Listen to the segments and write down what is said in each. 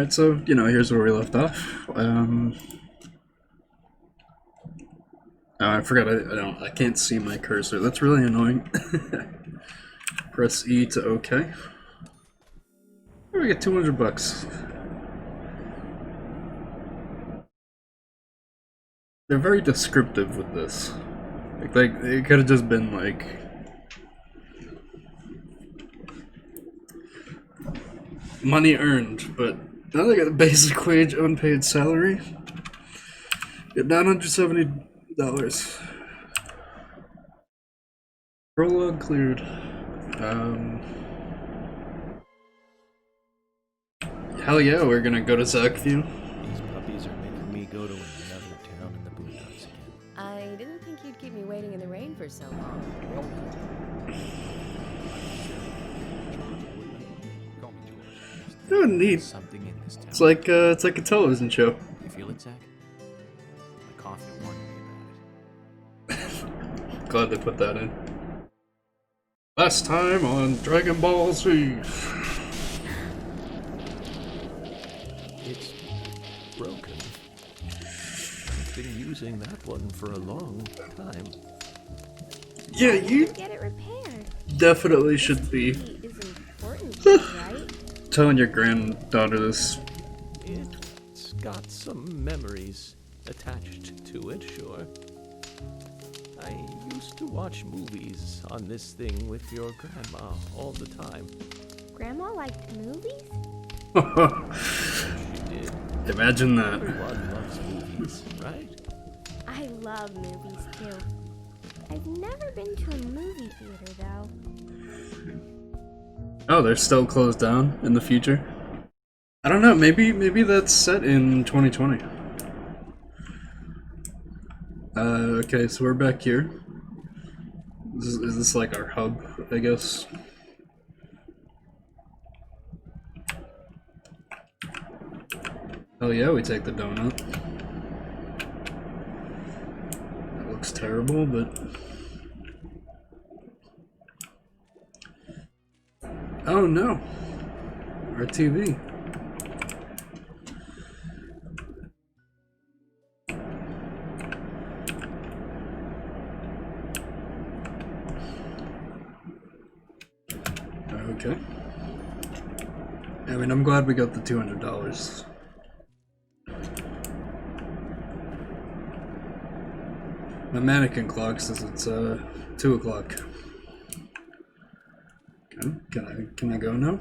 Alright, so, you know, here's where we left off. Oh, I forgot I can't see my cursor. That's really annoying. Press E to OK. Oh, we get 200 bucks. They're very descriptive with this. Like it could have just been like money earned, but now they got a basic wage, unpaid salary. Get $970. Prologue cleared. Hell yeah, we're gonna go to Zachview. These puppies are making me go to another town in the boondocks again. I didn't think you'd keep me waiting in the rain for so long. Oh, neat. Something in this town. It's like a television show. You feel it, Zach? My coffee warned me about it. Glad they put that in. Last time on Dragon Ball Z. It's broken. I've been using that one for a long time. Yeah, you Get it repaired. definitely should be Is important, right? telling your granddaughter this. It's got some memories attached to it, sure. I used to watch movies on this thing with your grandma all the time. Grandma liked movies? She did. Imagine that. Everyone loves movies, right? I love movies too. I've never been to a movie theater though. Oh, they're still closed down in the future? I don't know, maybe that's set in 2020. Okay, so we're back here. Is this like our hub, I guess? Oh yeah, we take the donut. That looks terrible, but... Oh no! Our TV. Okay. I mean, I'm glad we got the $200. My mannequin clock says it's 2 o'clock. Okay, can I go now?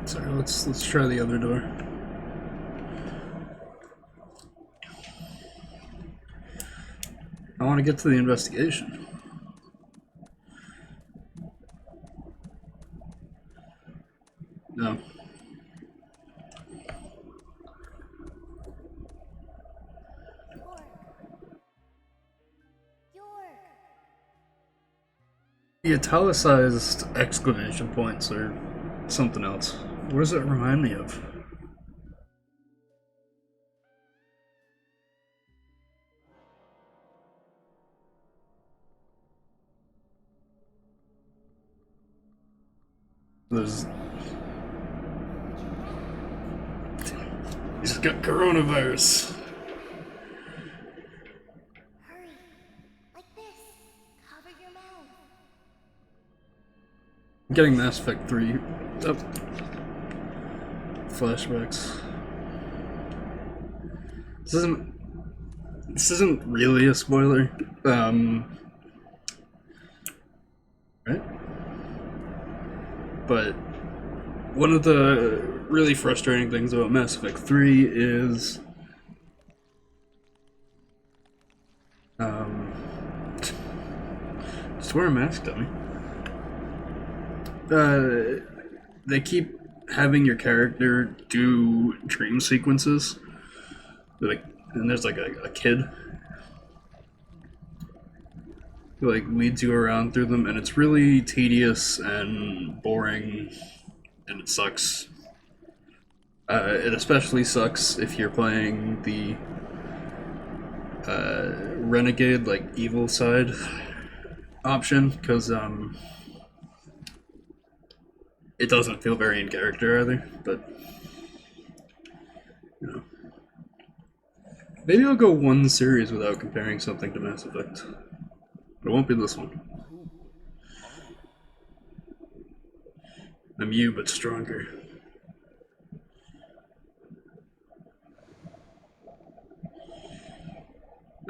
Sorry, let's try the other door. I want to get to the investigation. No. The italicized exclamation points or something else. What does it remind me of? There's... He's got coronavirus. Hurry. Like this. Cover your mouth. I'm getting Mass Effect 3. Oh. Flashbacks. This isn't really a spoiler. Right? But one of the really frustrating things about Mass Effect 3 is just wear a mask, dummy. They keep having your character do dream sequences, like, and there's like a kid who like leads you around through them, and it's really tedious and boring, and it sucks. It especially sucks if you're playing the renegade, like evil side option, because it doesn't feel very in character either, but you know. Maybe I'll go one series without comparing something to Mass Effect. But it won't be this one. I'm you, but stronger.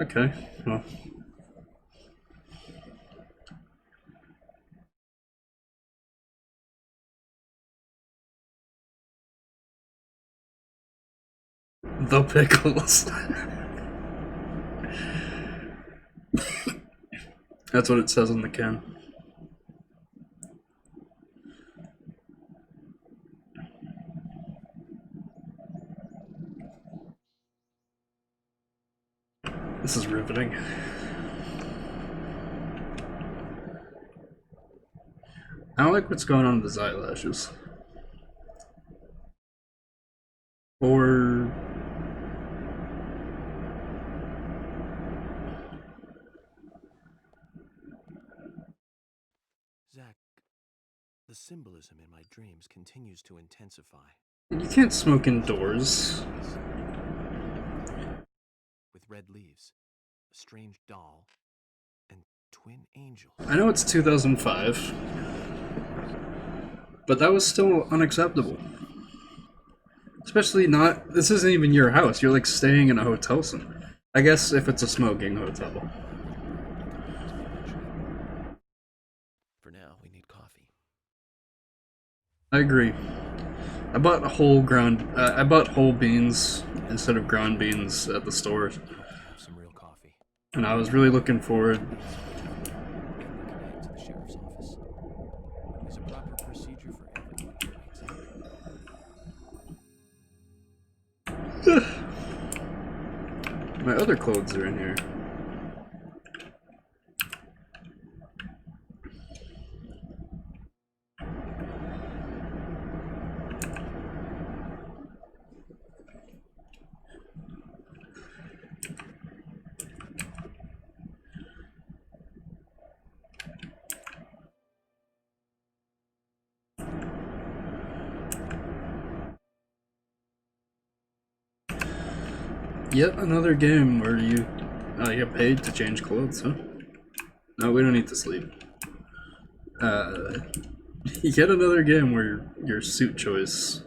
Okay, well. The pickles. That's what it says on the can. This is riveting. I don't like what's going on with his eyelashes. Or... Zach, the symbolism in my dreams continues to intensify. You can't smoke indoors. With red leaves, a strange doll, and twin angels. I know it's 2005, but that was still unacceptable. Especially not, this isn't even your house, you're like staying in a hotel somewhere. I guess if it's a smoking hotel. For now, we need coffee. I agree. I bought whole beans instead of ground beans at the store. Have some real coffee. And I was really looking forward. Connect to the sheriff's office. There's a proper procedure for everyone who waits up. My other clothes are in here. Yet another game where you get paid to change clothes, huh? No, we don't need to sleep. Yet another game where your suit choice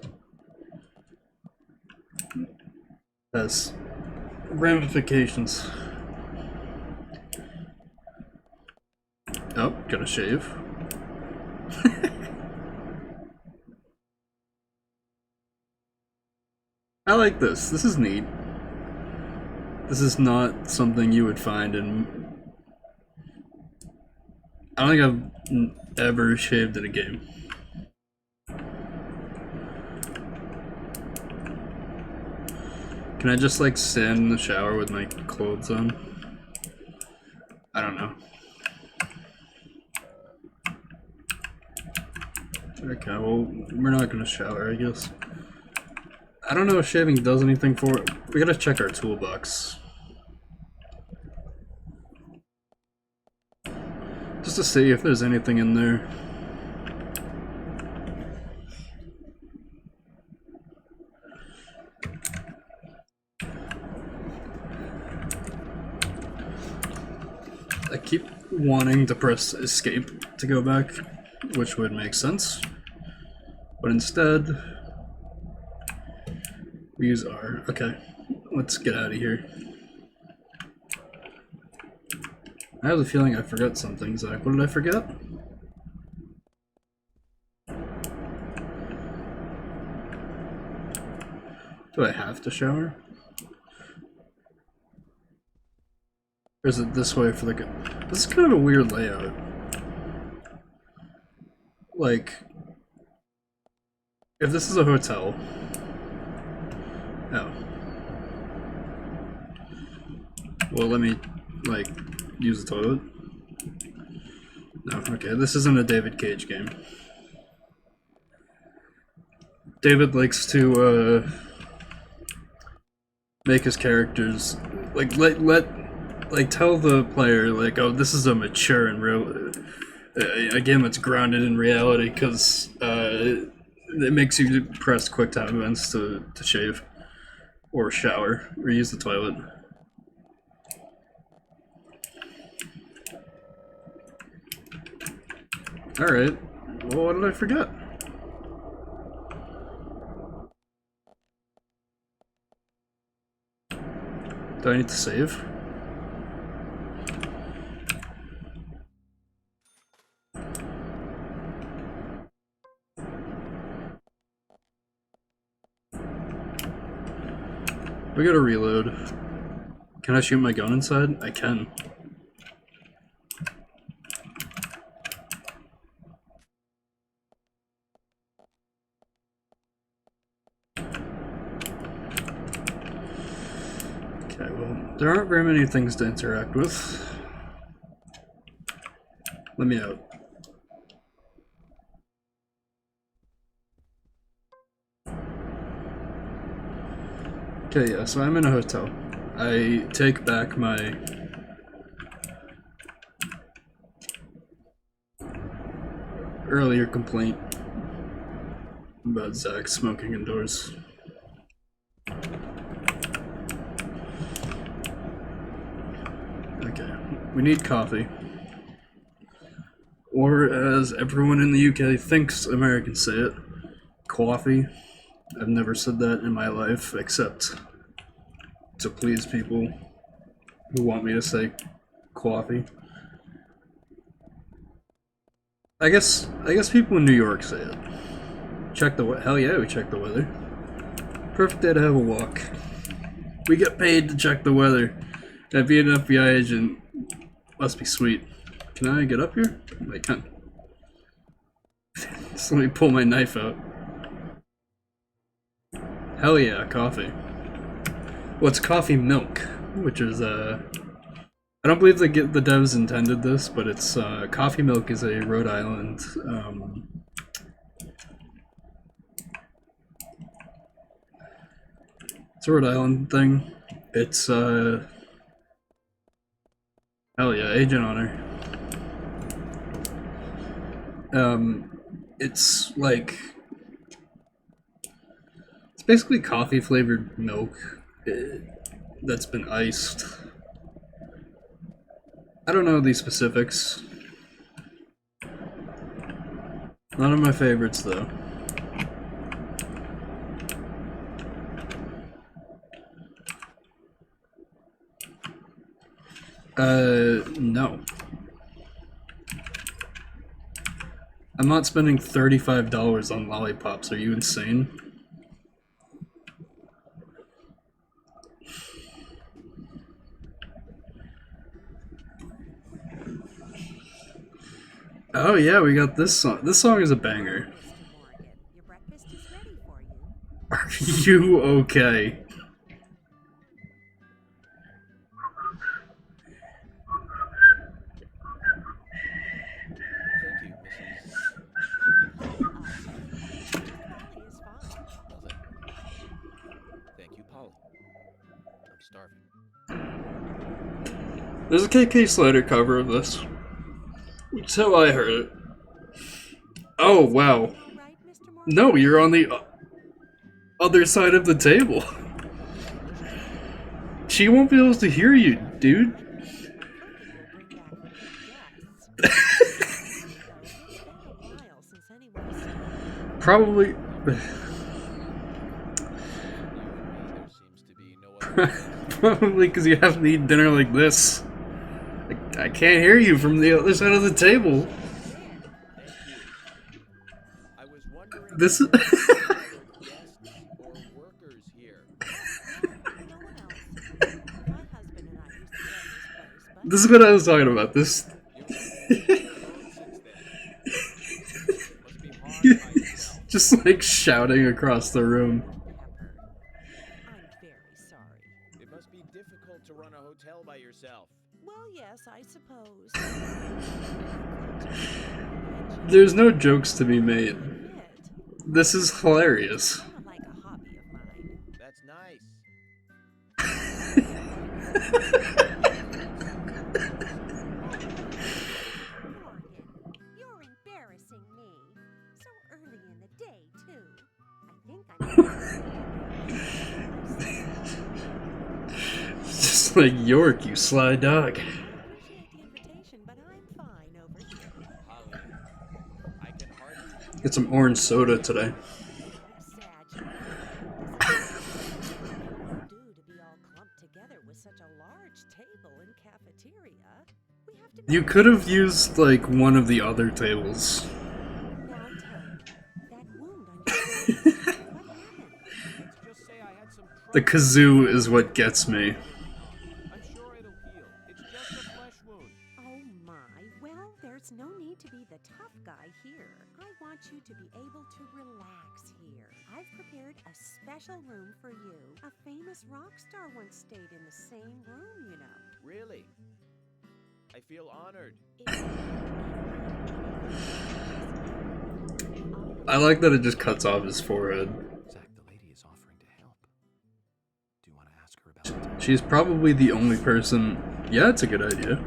has ramifications. Oh, gotta shave. I like this. This is neat. This is not something you would find in... I don't think I've ever shaved in a game. Can I just like stand in the shower with my clothes on? I don't know. Okay, well, we're not gonna shower, I guess. I don't know if shaving does anything for it. We gotta check our toolbox. Just to see if there's anything in there. I keep wanting to press escape to go back, which would make sense. But instead, we use R. Okay, let's get out of here. I have a feeling I forgot something, Zach. What did I forget? Do I have to shower? Or is it this way for the... This is kind of a weird layout. Like, if this is a hotel... Oh. Well, let me, like, use the toilet. No, okay, this isn't a David Cage game. David likes to, make his characters, like, let like tell the player like, oh, this is a mature and real a game that's grounded in reality, because it makes you press quick time events to shave or shower or use the toilet. Alright, well, what did I forget? Do I need to save? We gotta reload. Can I shoot my gun inside? I can. Okay, well, there aren't very many things to interact with. Let me out. Okay, yeah, so I'm in a hotel. I take back my earlier complaint about Zach smoking indoors. Okay, we need coffee. Or as everyone in the UK thinks Americans say it, coffee. I've never said that in my life, except to please people who want me to say coffee. I guess people in New York say it. Check the weather. Hell yeah, we check the weather. Perfect day to have a walk. We get paid to check the weather. And being an FBI agent must be sweet. Can I get up here? I can. Just let me pull my knife out. Hell yeah, coffee. Well, it's coffee milk, which is I don't believe the devs intended this, but it's coffee milk is a Rhode Island it's a Rhode Island thing. It's hell yeah, Agent Honor. It's like it's basically coffee flavored milk that's been iced. I don't know these specifics. None of my favorites though. No. I'm not spending $35 on lollipops, are you insane? Oh yeah, we got this song. This song is a banger. Your breakfast is ready for you. Are you okay? Thank you, Mrs. Polly is fine. Nothing. Thank you, Polly. I'm starving. There's a KK Slider cover of this. That's how I heard it. Oh wow. All right, Mr. Morgan? No, you're on the other side of the table. She won't be able to hear you, dude. Probably. There seems to be no other. Probably because you have to eat dinner like this. I can't hear you from the other side of the table. I was wondering This is. if there were guests or workers here. No one else. My husband and I used to run this place, but This is what I was talking about. This. Must be hard by yourself. Just like shouting across the room. I'm very sorry. It must be difficult to run a hotel by yourself. Well, yes, I suppose. There's no jokes to be made. It This is hilarious. kind of like a hobby of mine. That's nice. Like, York, you sly dog. Appreciate the invitation, but I'm fine over here. Holly, I can hardly Get some orange soda today. Exaggerate. Won't do to be all clumped together with such a large table and cafeteria. We have to You could have used, like, one of the other tables. now tell me. That wound on your face. What happened? let's just say I had some trouble. The kazoo is what gets me. I'm sure it'll heal. It's just a flesh wound. Oh my. Well, there's no need to be the tough guy here. I want you to be able to relax here. I've prepared a special room for you. A famous rock star once stayed in the same room, you know. Really? I feel honored. I like that it just cuts off his forehead. Zach, the lady is offering to help. Do you want to ask her about it? She's probably the only person... Yeah, it's a good idea.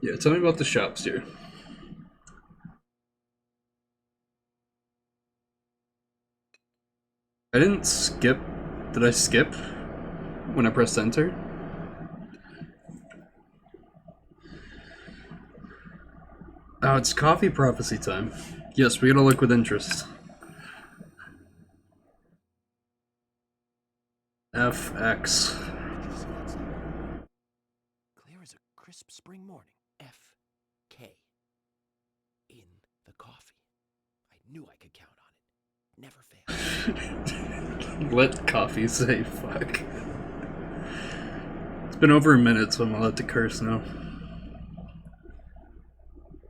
Yeah, tell me about the shops here. I didn't skip. Did I skip when I pressed enter? Oh, it's coffee prophecy time. Yes, we gotta look with interest. FX. Clear as a crisp spring morning. F.K. In the coffee. I knew I could count on it. Never failed. Let coffee say fuck. It's been over a minute, so I'm allowed to curse now.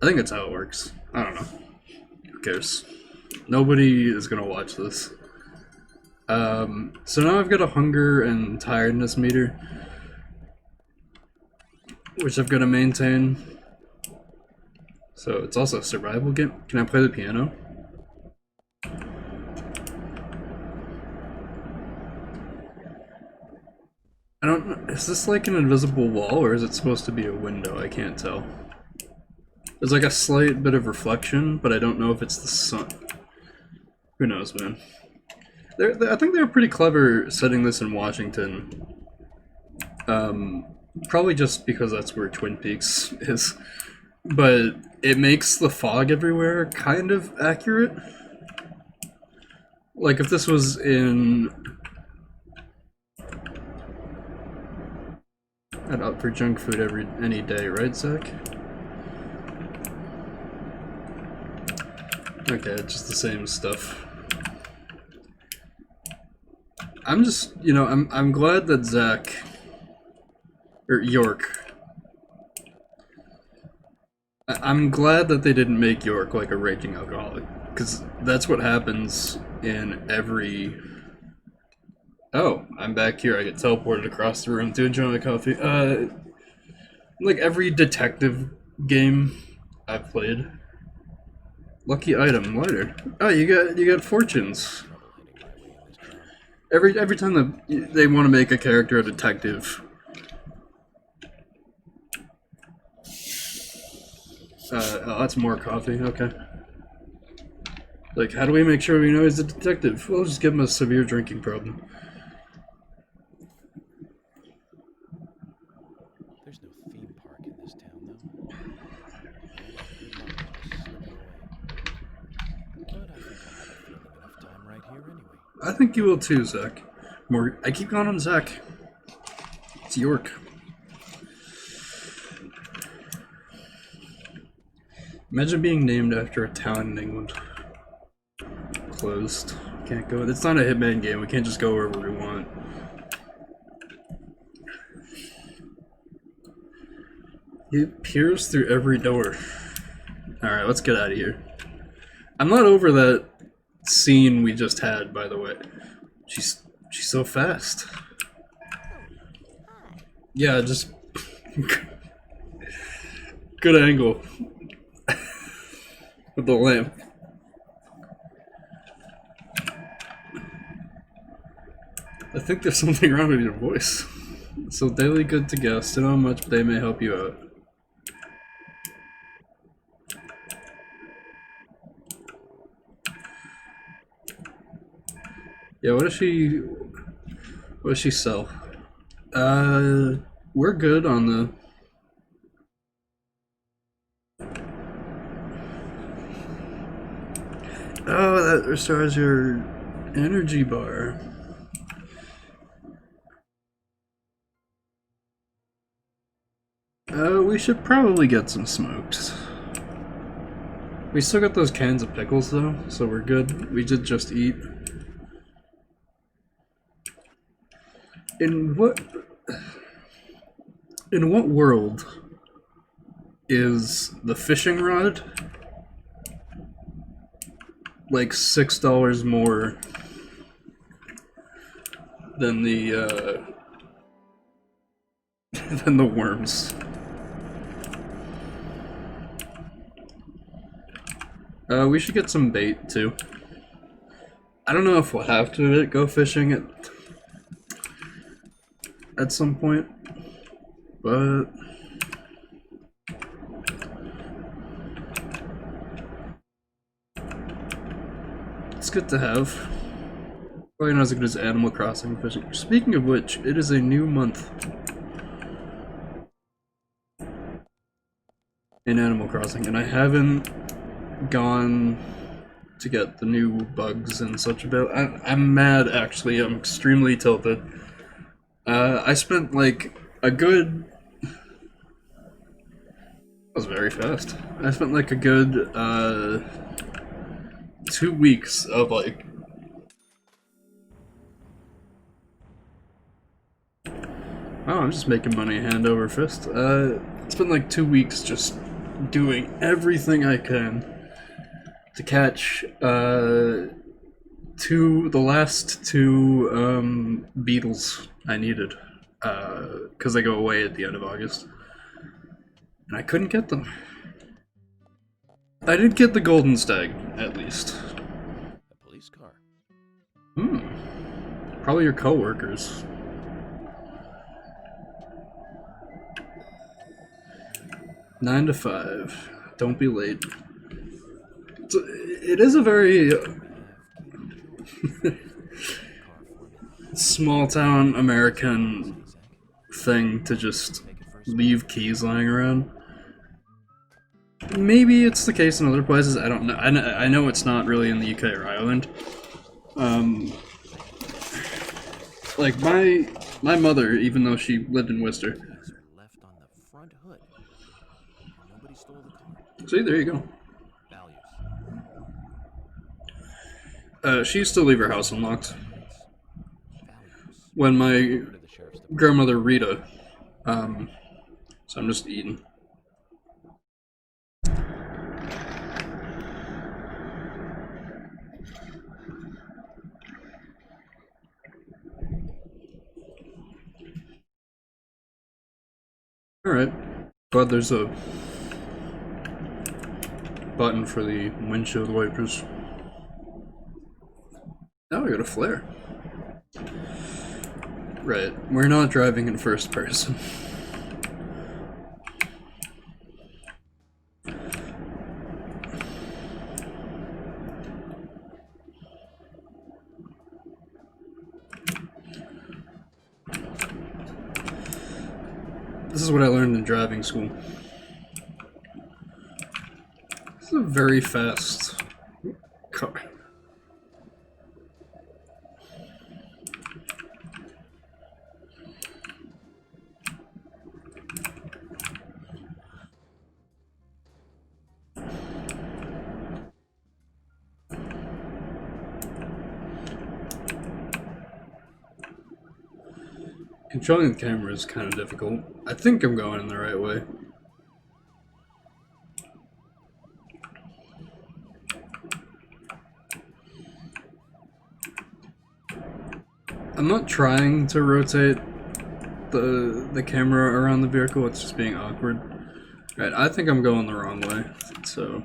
I think that's how it works. I don't know. Who cares? Nobody is gonna watch this. So now I've got a hunger and tiredness meter, which I've got to maintain. So it's also a survival game. Can I play the piano? I don't know. Is this like an invisible wall, or is it supposed to be a window? I can't tell. There's like a slight bit of reflection, but I don't know if it's the sun. Who knows, man? I think they were pretty clever setting this in Washington. Probably just because that's where Twin Peaks is. But it makes the fog everywhere kind of accurate. Like if this was in... I'd opt for junk food any day, right, Zach? Okay, it's just the same stuff. I'm just, you know, I'm glad that Zach or York. I'm glad that they didn't make York like a raging alcoholic, because that's what happens in every. Oh, I'm back here. I get teleported across the room to enjoy my coffee. Like every detective game I've played. Lucky item, lighter. Oh, you got fortunes. Every time that they want to make a character a detective. Oh, that's more coffee. Okay. Like, how do we make sure we know he's a detective? We'll just give him a severe drinking problem. There's no theme park in this town, though. But I think I'll have a feeling enough time right here anyway. I think you will too, Zach. I keep calling him Zach. It's York. Imagine being named after a town in England. Closed. Can't go. It's not a Hitman game. We can't just go wherever we want. It peers through every door. Alright, let's get out of here. I'm not over that scene we just had, by the way. She's so fast. Yeah, just good angle with the lamp. I think there's something wrong with your voice. So daily good to guess. Don't know how much, but they may help you out. Yeah, what does she sell? We're good on the... Oh, that restores your energy bar. We should probably get some smoked. We still got those cans of pickles though, so we're good. We did just eat. In what world is the fishing rod like $6 more than the than the worms? We should get some bait too. I don't know if we'll have to go fishing at some point, but it's good to have. Probably not as good as Animal Crossing fishing. Speaking of which, it is a new month in Animal Crossing, and I haven't gone to get the new bugs and such about. I'm mad, actually. I'm extremely tilted. I spent like a good... That was very fast. I spent like a good 2 weeks of like... Oh, I'm just making money hand over fist. It's been like 2 weeks just doing everything I can to catch the last two beetles I needed, because they go away at the end of August, and I couldn't get them. I did get the golden stag, at least. A police car. Probably your coworkers. Nine to 5. Don't be late. It is a very small town American thing to just leave keys lying around. Maybe it's the case in other places, I don't know. I know it's not really in the UK or Ireland. Like my mother, even though she lived in Worcester. Left on the front hood. Nobody stole the car. See, there you go. Values. She used to leave her house unlocked. When my grandmother Rita, so I'm just eating. Alright, glad there's a button for the windshield wipers. Now I got a flare. Right, we're not driving in first person. This is what I learned in driving school. This is a very fast car. Controlling the camera is kind of difficult. I think I'm going in the right way. I'm not trying to rotate the camera around the vehicle, it's just being awkward. Right, I think I'm going the wrong way, so...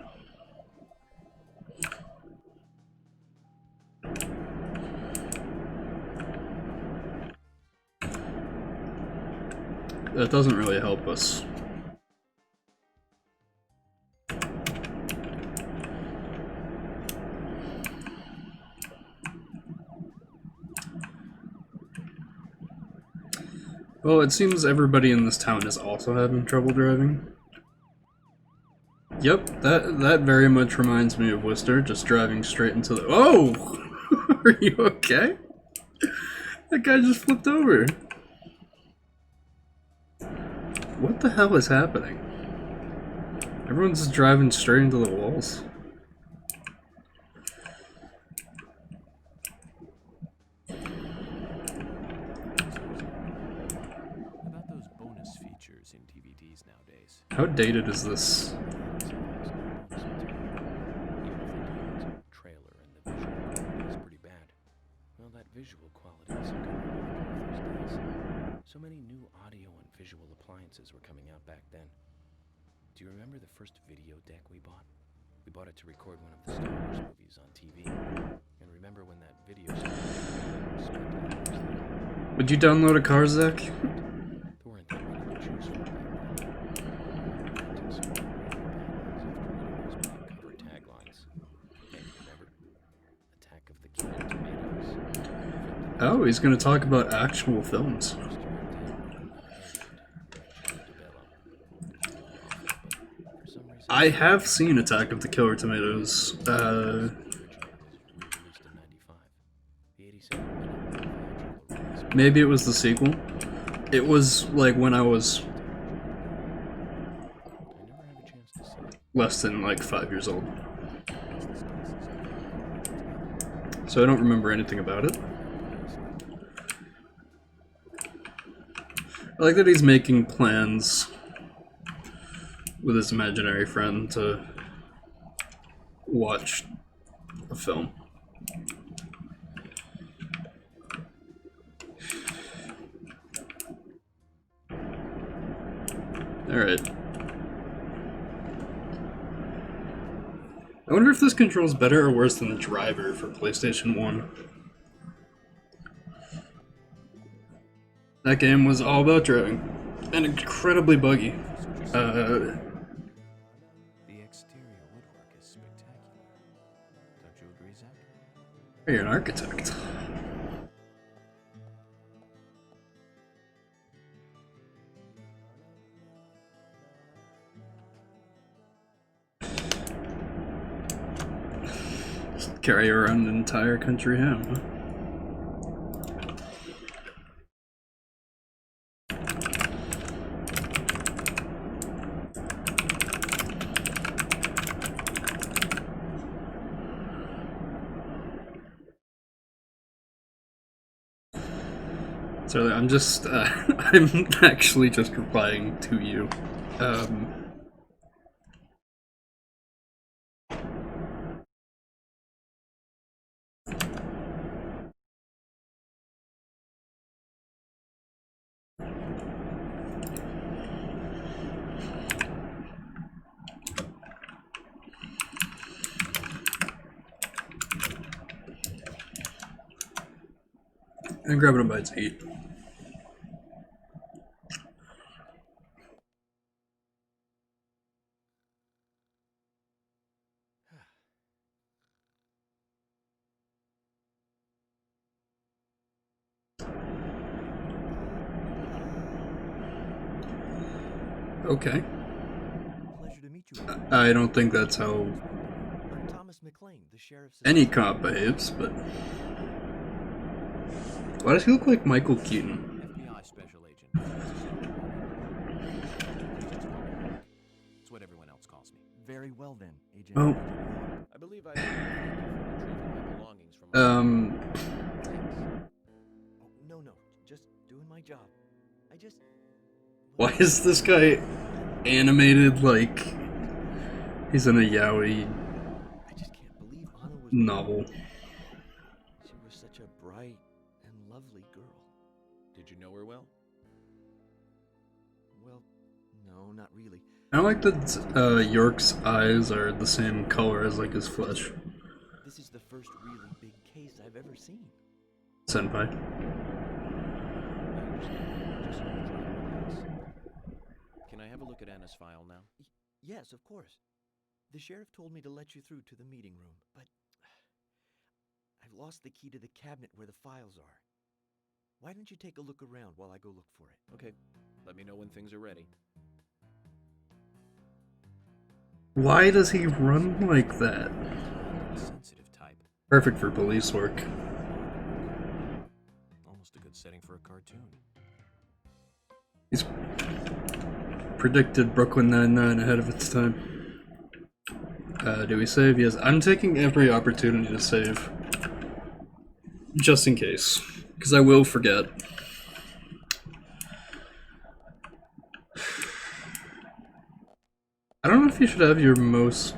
That doesn't really help us. Well, it seems everybody in this town is also having trouble driving. Yep, that very much reminds me of Worcester, just driving straight into the— Oh! Are you okay? That guy just flipped over. What the hell is happening? Everyone's just driving straight into the walls. About those bonus features in DVDs nowadays. How dated is this? Trailer and the visual quality is pretty bad. Well, that visual quality isn't going to work these days. So many new audio and visual appliances were coming out back then. Do you remember the first video deck we bought? We bought it to record one of the Star Wars movies on TV. And remember when that video Would you download a Cars deck? there weren't that many to choose from back then. Cover taglines. Hey, remember? Attack of the Killer Tomatoes. Oh, he's gonna talk about actual films. I have seen Attack of the Killer Tomatoes. Maybe it was the sequel. It was like when I was less than like 5 years old. So I don't remember anything about it. I like that he's making plans with his imaginary friend to watch a film. Alright. I wonder if this controls better or worse than the driver for PlayStation 1. That game was all about driving, and incredibly buggy. The exterior woodwork is spectacular. Don't you agree, Zach? You're an architect. Just carry around an entire country home, huh? So I'm just, I'm actually just replying to you. And grabbing a bite to eat. Okay. Pleasure to meet you. I don't think that's how I'm Thomas McLean, the sheriff's any cop behaves, but why does he look like Michael Keaton? FBI special agent. It's what everyone else calls me. Very well then, Agent. Oh. I believe I retrieving my belongings from Oh, no, just doing my job. I just. Why is this guy animated like he's in a yaoi I just can't believe Anna was. novel? She was such a bright and lovely girl. Did you know her well? Well, no, not really. I don't like that York's eyes are the same color as like his flesh. This is the first really big case I've ever seen. Senpai. Can I have a look at Anna's file now? Yes, of course. The sheriff told me to let you through to the meeting room, but I've lost the key to the cabinet where the files are. Why don't you take a look around while I go look for it? Okay, let me know when things are ready. Why does he run like that? Sensitive type. Perfect for police work. Almost a good setting for a cartoon. He's predicted Brooklyn Nine-Nine ahead of its time. Do we save? Yes. I'm taking every opportunity to save. Just in case. Because I will forget. I don't know if you should have your most...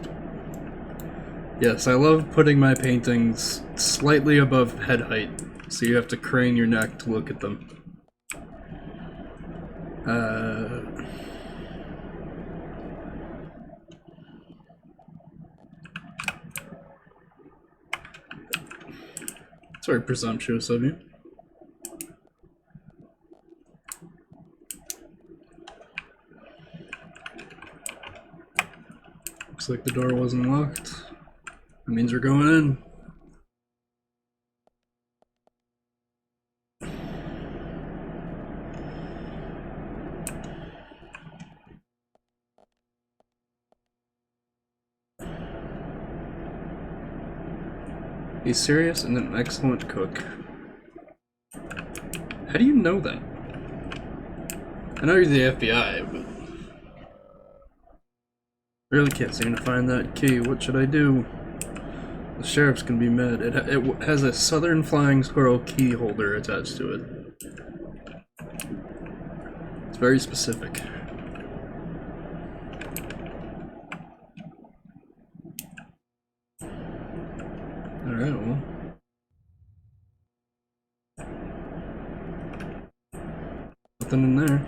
Yes, I love putting my paintings slightly above head height, so you have to crane your neck to look at them. It's very presumptuous of you. Looks like the door wasn't locked. That means we're going in. He's serious and an excellent cook. How do you know that? I know you're the FBI, but... really can't seem to find that key. What should I do? The sheriff's gonna be mad. It has a Southern Flying Squirrel key holder attached to it. It's very specific. Alright, well. Nothing in there.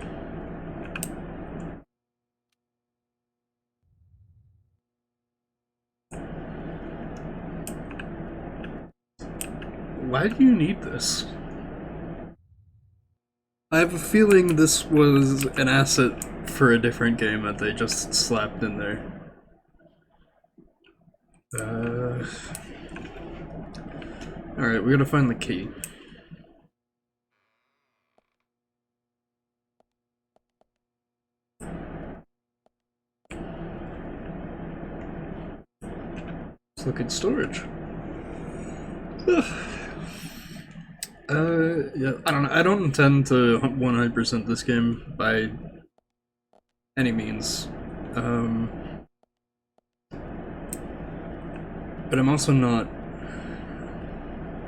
Why do you need this? I have a feeling this was an asset for a different game that they just slapped in there. Alright, we gotta find the key. Let's look at storage. Yeah, I don't know. I don't intend to 100% this game by any means. But I'm also not...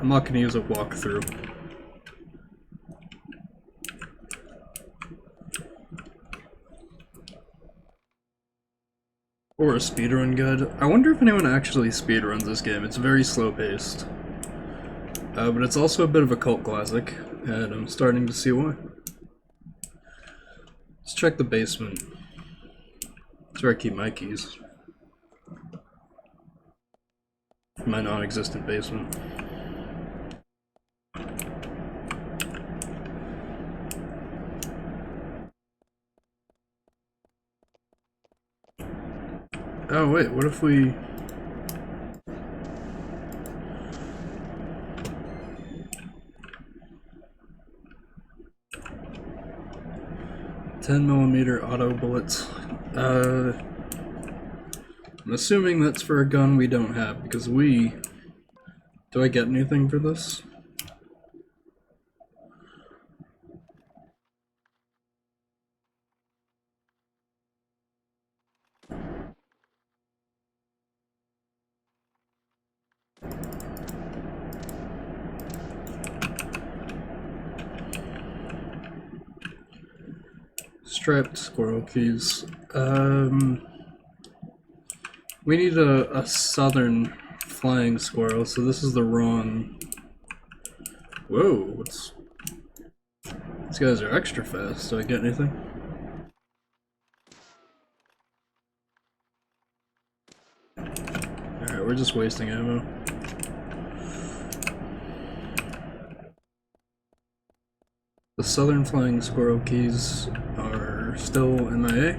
I'm not going to use a walkthrough. Or a speedrun guide. I wonder if anyone actually speedruns this game. It's very slow-paced. But it's also a bit of a cult classic, and I'm starting to see why. Let's check the basement. That's where I keep my keys. My non-existent basement. Oh wait, what if we... .10mm auto bullets. I'm assuming that's for a gun we don't have, because we... Do I get anything for this? Striped squirrel keys. We need a southern flying squirrel, so this is the wrong... Whoa, what's... These guys are extra fast. Do I get anything? Alright, we're just wasting ammo. The southern flying squirrel keys are still MIA.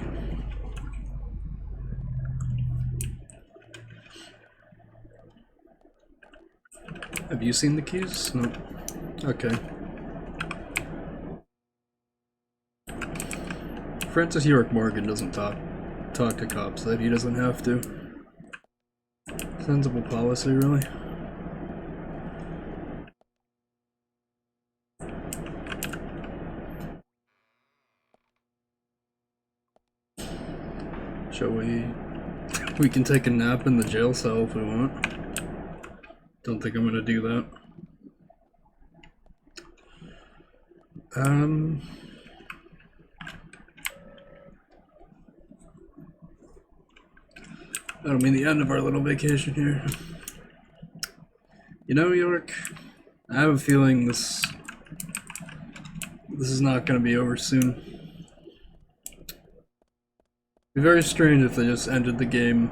Have you seen the keys? Nope. Okay. Francis York Morgan doesn't talk to cops that he doesn't have to. Sensible policy, really. Shall we? We can take a nap in the jail cell if we want. Don't think I'm gonna do that. That'll mean the end of our little vacation here. You know, York, I have a feeling this is not gonna be over soon. It'd be very strange if they just ended the game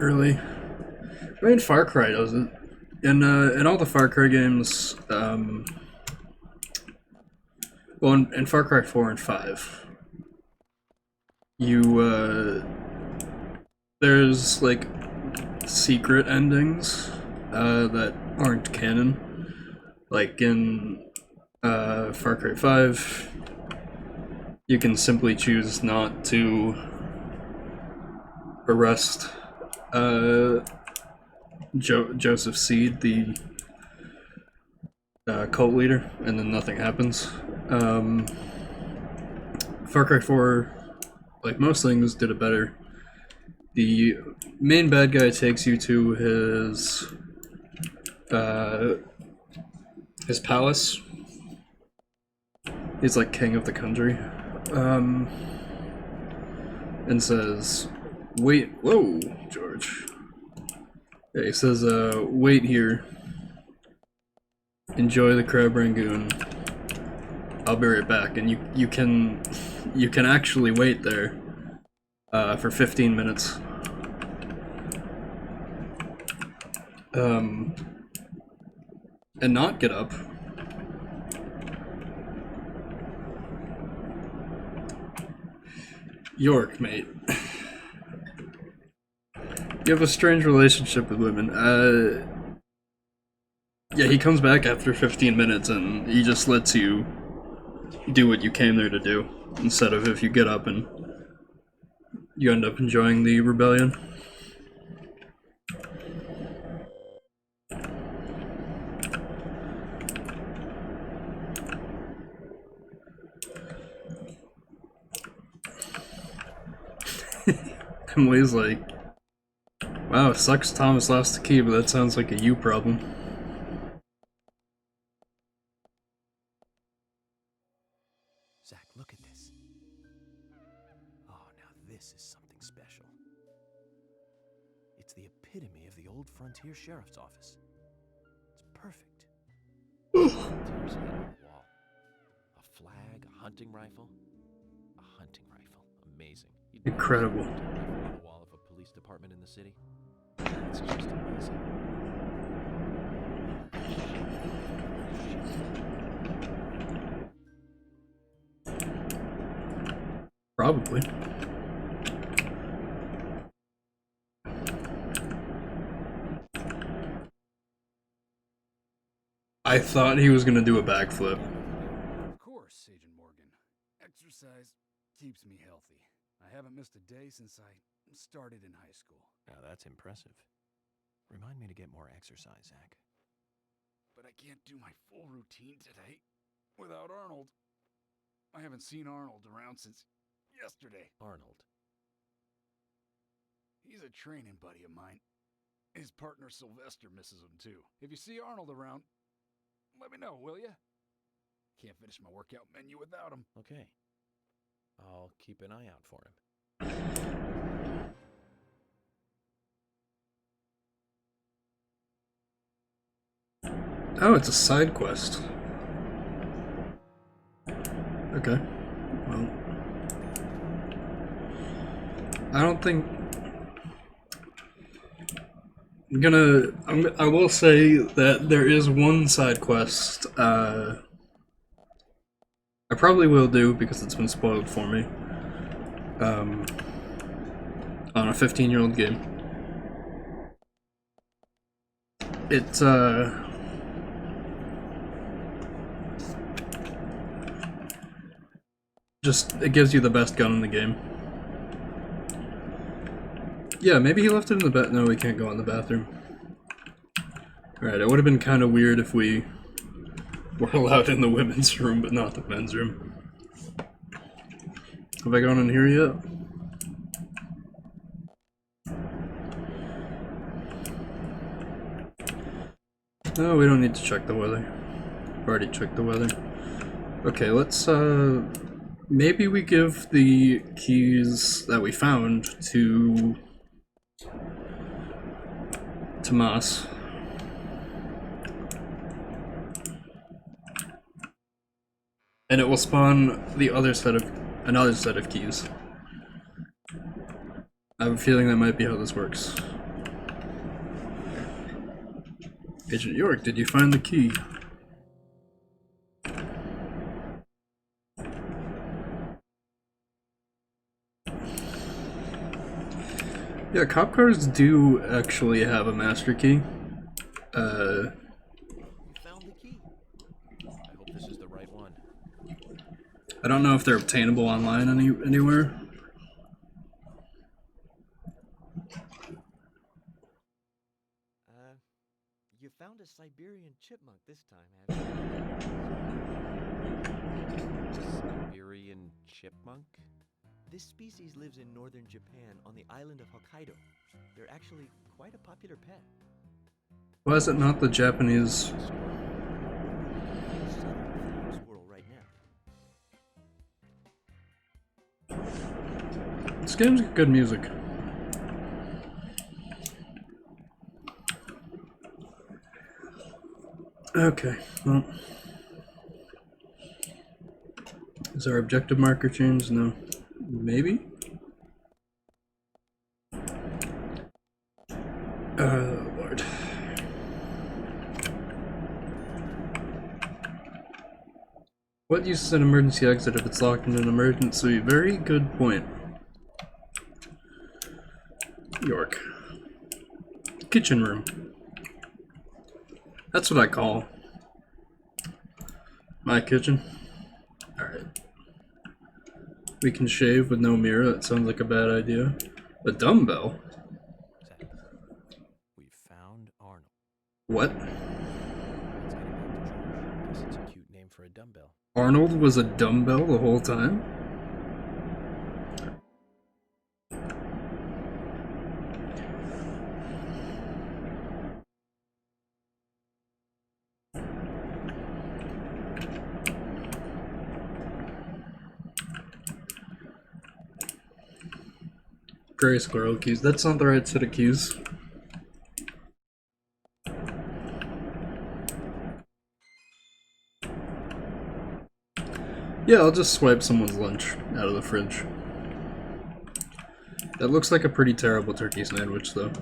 early. I mean, Far Cry does it. In all the Far Cry games, well, in Far Cry 4 and 5, there's, like, secret endings, that aren't canon. Like, in, Far Cry 5, you can simply choose not to arrest, Joseph Seed, the cult leader, and then nothing happens. Far Cry 4, like most things, did it better. The main bad guy takes you to his palace. He's like king of the country, and says, "Wait, whoa, George." Yeah, he says, "Wait here. Enjoy the crab rangoon. I'll be right back." And you can actually wait there, for 15 minutes. And not get up. York, mate. You have a strange relationship with women. Yeah, he comes back after 15 minutes and he just lets you do what you came there to do, instead of if you get up and you end up enjoying the rebellion. Emily's like, "Wow, it sucks Thomas lost the key, but that sounds like a you problem." Zach, look at this. Oh, now this is something special. It's the epitome of the old frontier sheriff's office. It's perfect. Tears hanging on the wall. A flag, a hunting rifle. A hunting rifle. Amazing. You'd Incredible. on the wall of a police department in the city. It's just amazing. Probably. I thought he was gonna do a backflip. Of course, Agent Morgan. Exercise keeps me healthy. I haven't missed a day since I started in high school. Now that's impressive. Remind me to get more exercise, Zach. But I can't do my full routine today without Arnold. I haven't seen Arnold around since yesterday. Arnold. He's a training buddy of mine. His partner Sylvester misses him too. If you see Arnold around, let me know, will ya? Can't finish my workout menu without him. Okay. I'll keep an eye out for him. Oh, it's a side quest. Okay. Well, I don't think I will say that there is one side quest I probably will do because it's been spoiled for me on a 15-year-old game. Just, it gives you the best gun in the game. Yeah, maybe he left it in the bath. No, we can't go in the bathroom. Alright, it would have been kind of weird if we were allowed in the women's room, but not the men's room. Have I gone in here yet? No, we don't need to check the weather. I've already checked the weather. Okay, let's, maybe we give the keys that we found to Tomas. And it will spawn the other set of, another set of keys. I have a feeling that might be how this works. Agent York, did you find the key? Yeah, cop cars do actually have a master key. You found the key. I hope this is the right one. I don't know if they're obtainable online anywhere. You found a Siberian chipmunk this time, have you? Siberian chipmunk? This species lives in northern Japan on the island of Hokkaido. They're actually quite a popular pet. Why is it not the Japanese? Squirrel right now. This game's got good music. Okay, well. Is our objective marker changed? No. Maybe? Lord. What uses an emergency exit if it's locked in an emergency? Very good point. York. Kitchen room. That's what I call my kitchen. Alright. We can shave with no mirror. That sounds like a bad idea. A dumbbell? We found Arnold. What? Guess it's a cute name for a dumbbell. Arnold was a dumbbell the whole time? Gray squirrel keys. That's not the right set of keys. Yeah, I'll just swipe someone's lunch out of the fridge. That looks like a pretty terrible turkey sandwich, though.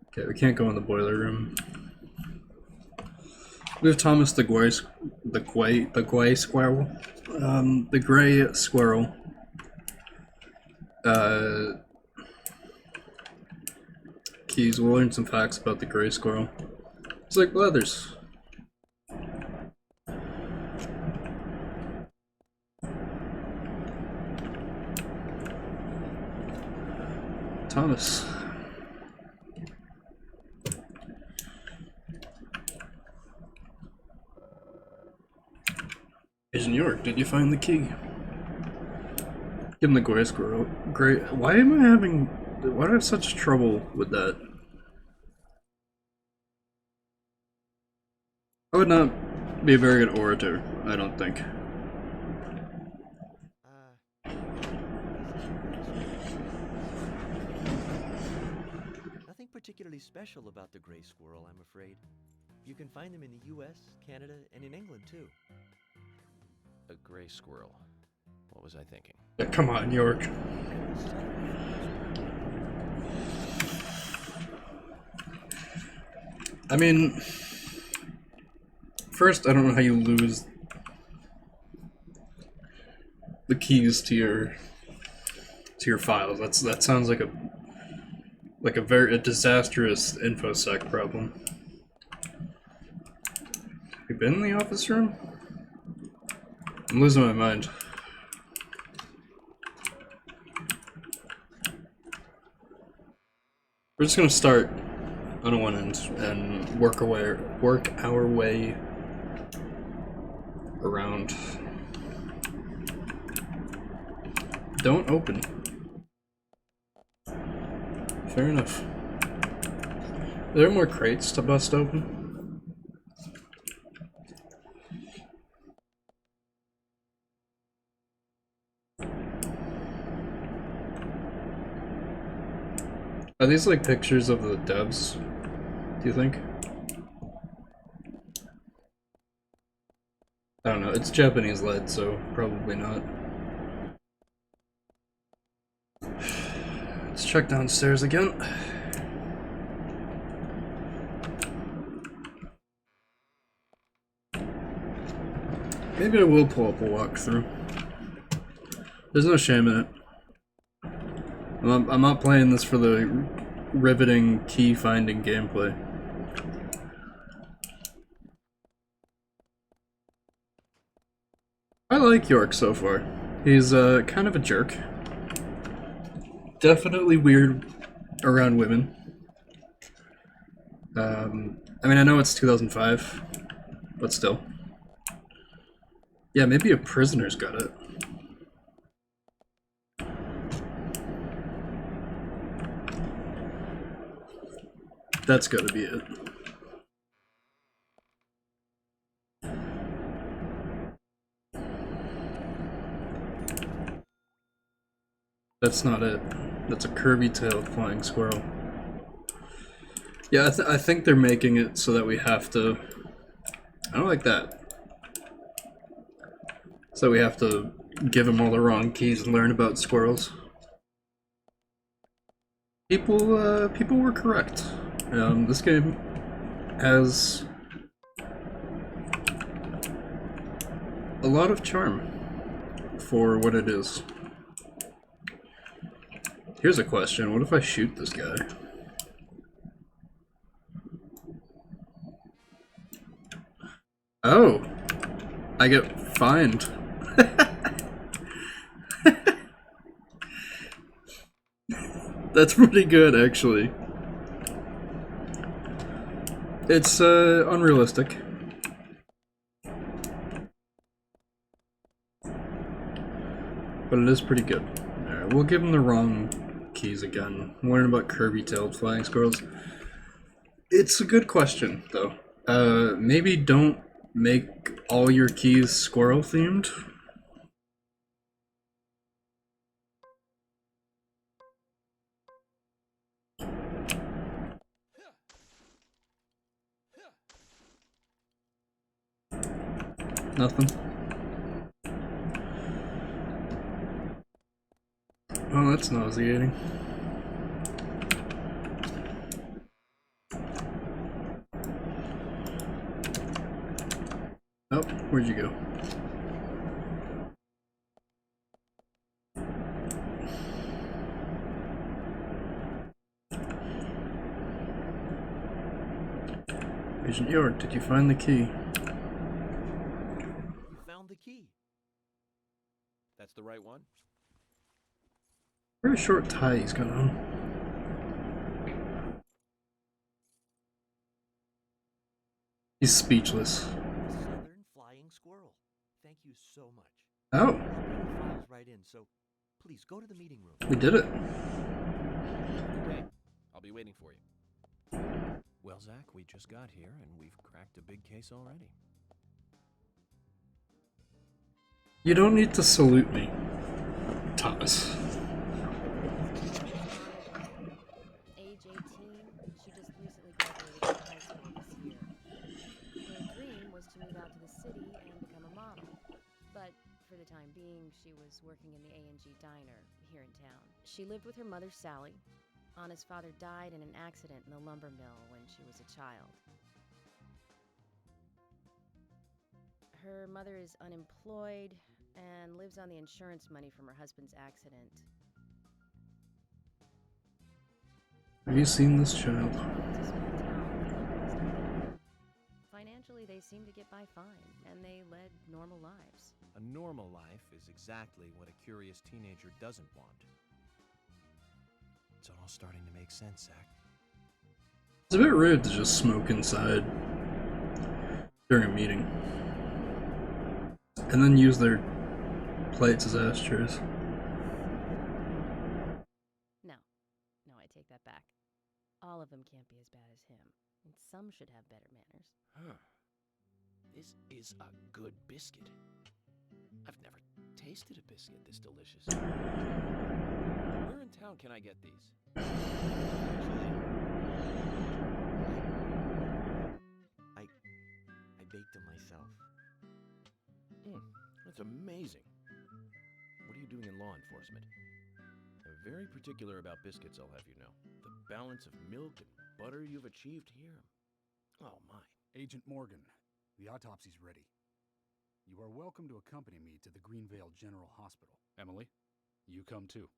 Okay, we can't go in the boiler room. We have Thomas the gray squirrel. The gray squirrel. Keys, we'll learn some facts about the gray squirrel. It's like leathers. Thomas. Agent York, did you find the key? Give him the gray squirrel. Great. Why do I have such trouble with that? I would not be a very good orator, I don't think. Nothing particularly special about the gray squirrel, I'm afraid. You can find them in the US, Canada, and in England, too. A gray squirrel. What was I thinking? Yeah, come on, York. I mean, first, I don't know how you lose the keys to your files. That sounds like a very disastrous infosec problem. You been in the office room? I'm losing my mind. We're just gonna start on one end and work our way around. Don't open. Fair enough. Are there more crates to bust open? Are these like pictures of the devs, do you think? I don't know, it's Japanese led, so probably not. Let's check downstairs again. Maybe I will pull up a walkthrough. There's no shame in it. I'm not playing this for the riveting key-finding gameplay. I like York so far. He's kind of a jerk. Definitely weird around women. I mean, I know it's 2005, but still. Yeah, maybe a prisoner's got it. That's gotta be it. That's not it. That's a curvy-tailed flying squirrel. Yeah, I think they're making it so that we have to... I don't like that. So we have to give them all the wrong keys and learn about squirrels. People were correct. This game has a lot of charm for what it is. Here's a question, what if I shoot this guy? Oh! I get fined. That's pretty good, actually. It's, unrealistic. But it is pretty good. Alright, we'll give him the wrong keys again. Learn about curvy-tailed flying squirrels. It's a good question, though. Maybe don't make all your keys squirrel-themed? Nothing. Oh, that's nauseating. Oh, where'd you go? Agent York, did you find the key? Found the key. That's the right one? Very short tie he's got on. He's speechless. Southern flying squirrel. Thank you so much. Oh, Files right in, so please go to the meeting room. we did it. Okay, I'll be waiting for you. Well, Zach, we just got here and we've cracked a big case already. You don't need to salute me, Thomas. Age 18, she just recently graduated from high school this year. Her dream was to move out to the city and become a model. But for the time being, she was working in the A&G diner here in town. She lived with her mother, Sally. Anna's father died in an accident in the lumber mill when she was a child. Her mother is unemployed and lives on the insurance money from her husband's accident. Have you seen this child? It's a small town. Financially, they seemed to get by fine, and they led normal lives. A normal life is exactly what a curious teenager doesn't want. It's all starting to make sense, Zach. It's a bit rude to just smoke inside during a meeting. And then use their plates as ashtrays. No. No, I take that back. All of them can't be as bad as him. And some should have better manners. Huh. This is a good biscuit. I've never tasted a biscuit this delicious. Where in town can I get these? I baked them myself. That's amazing. What are you doing in law enforcement? I'm very particular about biscuits, I'll have you know. The balance of milk and butter you've achieved here. Oh my. Agent Morgan, the autopsy's ready. You are welcome to accompany me to the Greenvale General Hospital. Emily, you come too.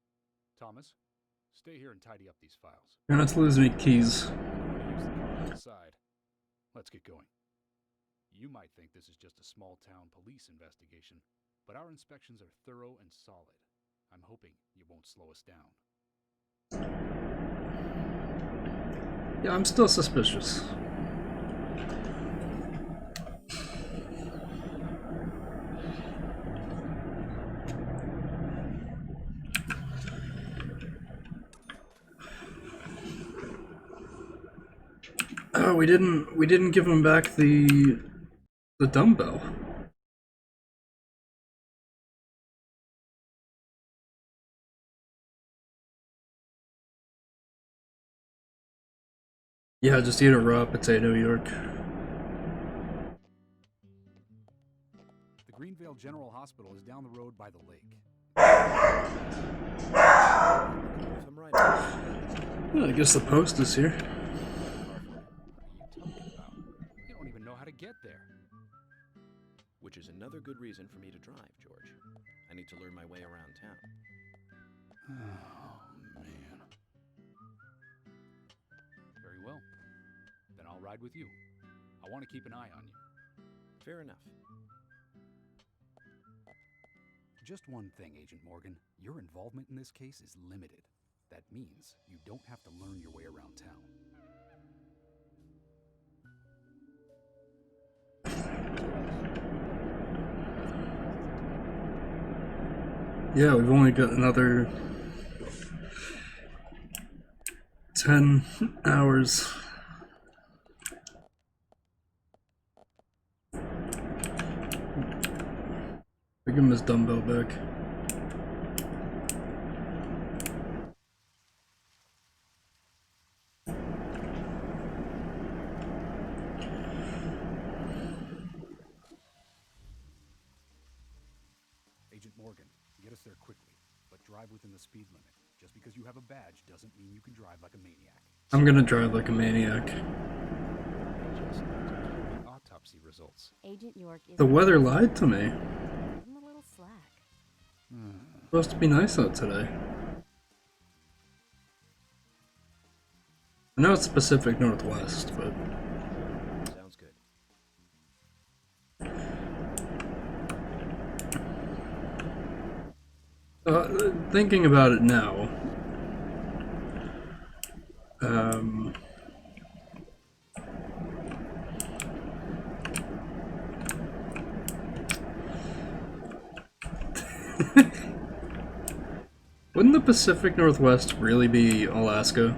Thomas, stay here and tidy up these files. You're not to lose any keys. I'm going to use the car outside. Let's get going. You might think this is just a small-town police investigation, but our inspections are thorough and solid. I'm hoping you won't slow us down. Yeah, I'm still suspicious. Oh, we didn't give him back the dumbbell. Yeah, just eat a raw potato, York. The Greenvale General Hospital is down the road by the lake. If I'm right, Well, I guess the post is here. What are you talking about? You don't even know how to get there. which is another good reason for me to drive, George. I need to learn my way around town. Oh, man. Very well. Then I'll ride with you. I want to keep an eye on you. Fair enough. Just one thing, Agent Morgan. Your involvement in this case is limited. That means you don't have to learn your way around town. Yeah, we've only got another 10 hours. We give him his dumbbell back. Agent Morgan, get us there quickly, but drive within the speed limit. Just because you have a badge doesn't mean you can drive like a maniac. I'm gonna drive like a maniac. Just autopsy results. Agent York is The weather lied to me. Give him a little slack. It's supposed to be nice out today. I know it's the Pacific Northwest, but Sounds good. thinking about it now, wouldn't the Pacific Northwest really be Alaska?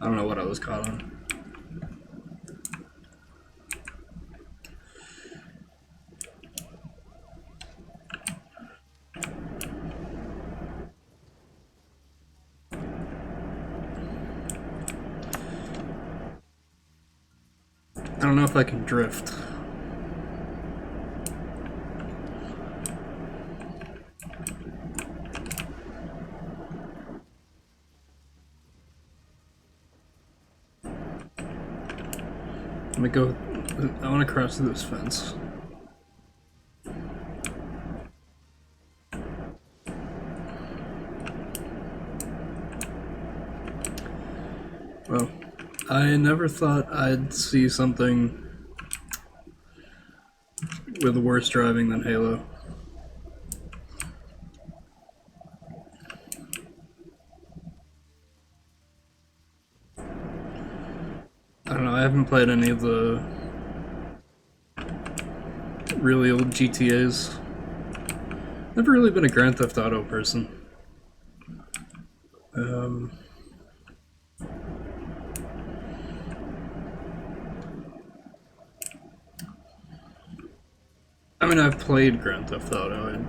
I don't know what I was caught on. I don't know if I can drift. Let me go. I want to cross through this fence. Well, I never thought I'd see something with worse driving than Halo. haven't played any of the really old GTAs. Never really been a Grand Theft Auto person. I mean, I've played Grand Theft Auto.